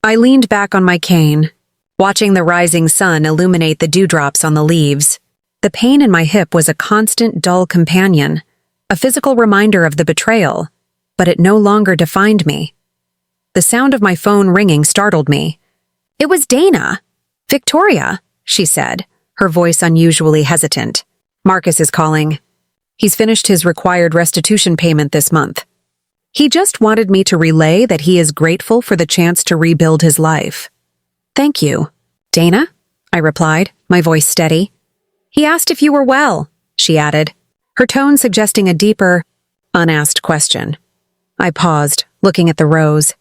I leaned back on my cane, watching the rising sun illuminate the dewdrops on the leaves. The pain in my hip was a constant, dull companion, a physical reminder of the betrayal, but it no longer defined me. The sound of my phone ringing startled me. "It was Dana." "Victoria," she said, her voice unusually hesitant. "Marcus is calling. He's finished his required restitution payment this month. He just wanted me to relay that he is grateful for the chance to rebuild his life." "Thank you." "Dana?" I replied, my voice steady. "He asked if you were well," she added, her tone suggesting a deeper, unasked question. I paused, looking at the rose,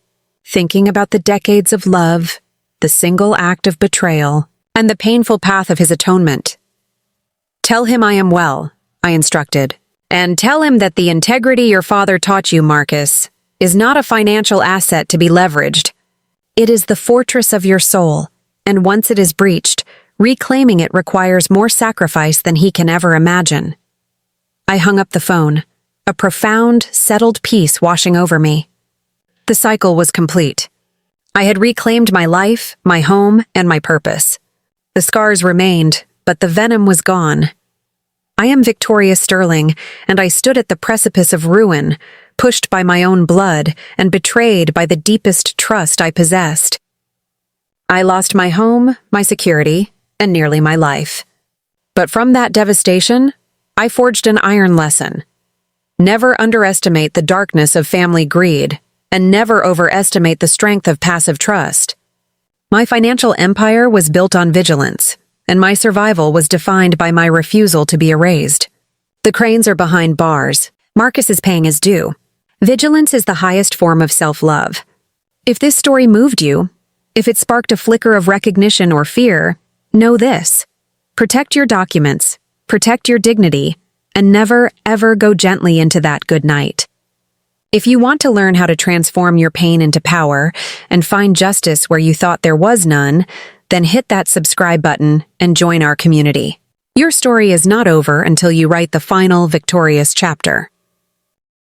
thinking about the decades of love, the single act of betrayal, and the painful path of his atonement. "Tell him I am well," I instructed, "and tell him that the integrity your father taught you, Marcus, is not a financial asset to be leveraged. It is the fortress of your soul, and once it is breached, reclaiming it requires more sacrifice than he can ever imagine." I hung up the phone, a profound, settled peace washing over me. The cycle was complete. I had reclaimed my life, my home, and my purpose. The scars remained, but the venom was gone. I am Victoria Sterling, and I stood at the precipice of ruin, pushed by my own blood and betrayed by the deepest trust I possessed. I lost my home, my security, and nearly my life. But from that devastation, I forged an iron lesson. Never underestimate the darkness of family greed, and never overestimate the strength of passive trust. My financial empire was built on vigilance, and my survival was defined by my refusal to be erased. The Cranes are behind bars. Marcus is paying his due. Vigilance is the highest form of self-love. If this story moved you, if it sparked a flicker of recognition or fear, know this: protect your documents, protect your dignity, and never, ever go gently into that good night. If you want to learn how to transform your pain into power and find justice where you thought there was none, then hit that subscribe button and join our community. Your story is not over until you write the final victorious chapter.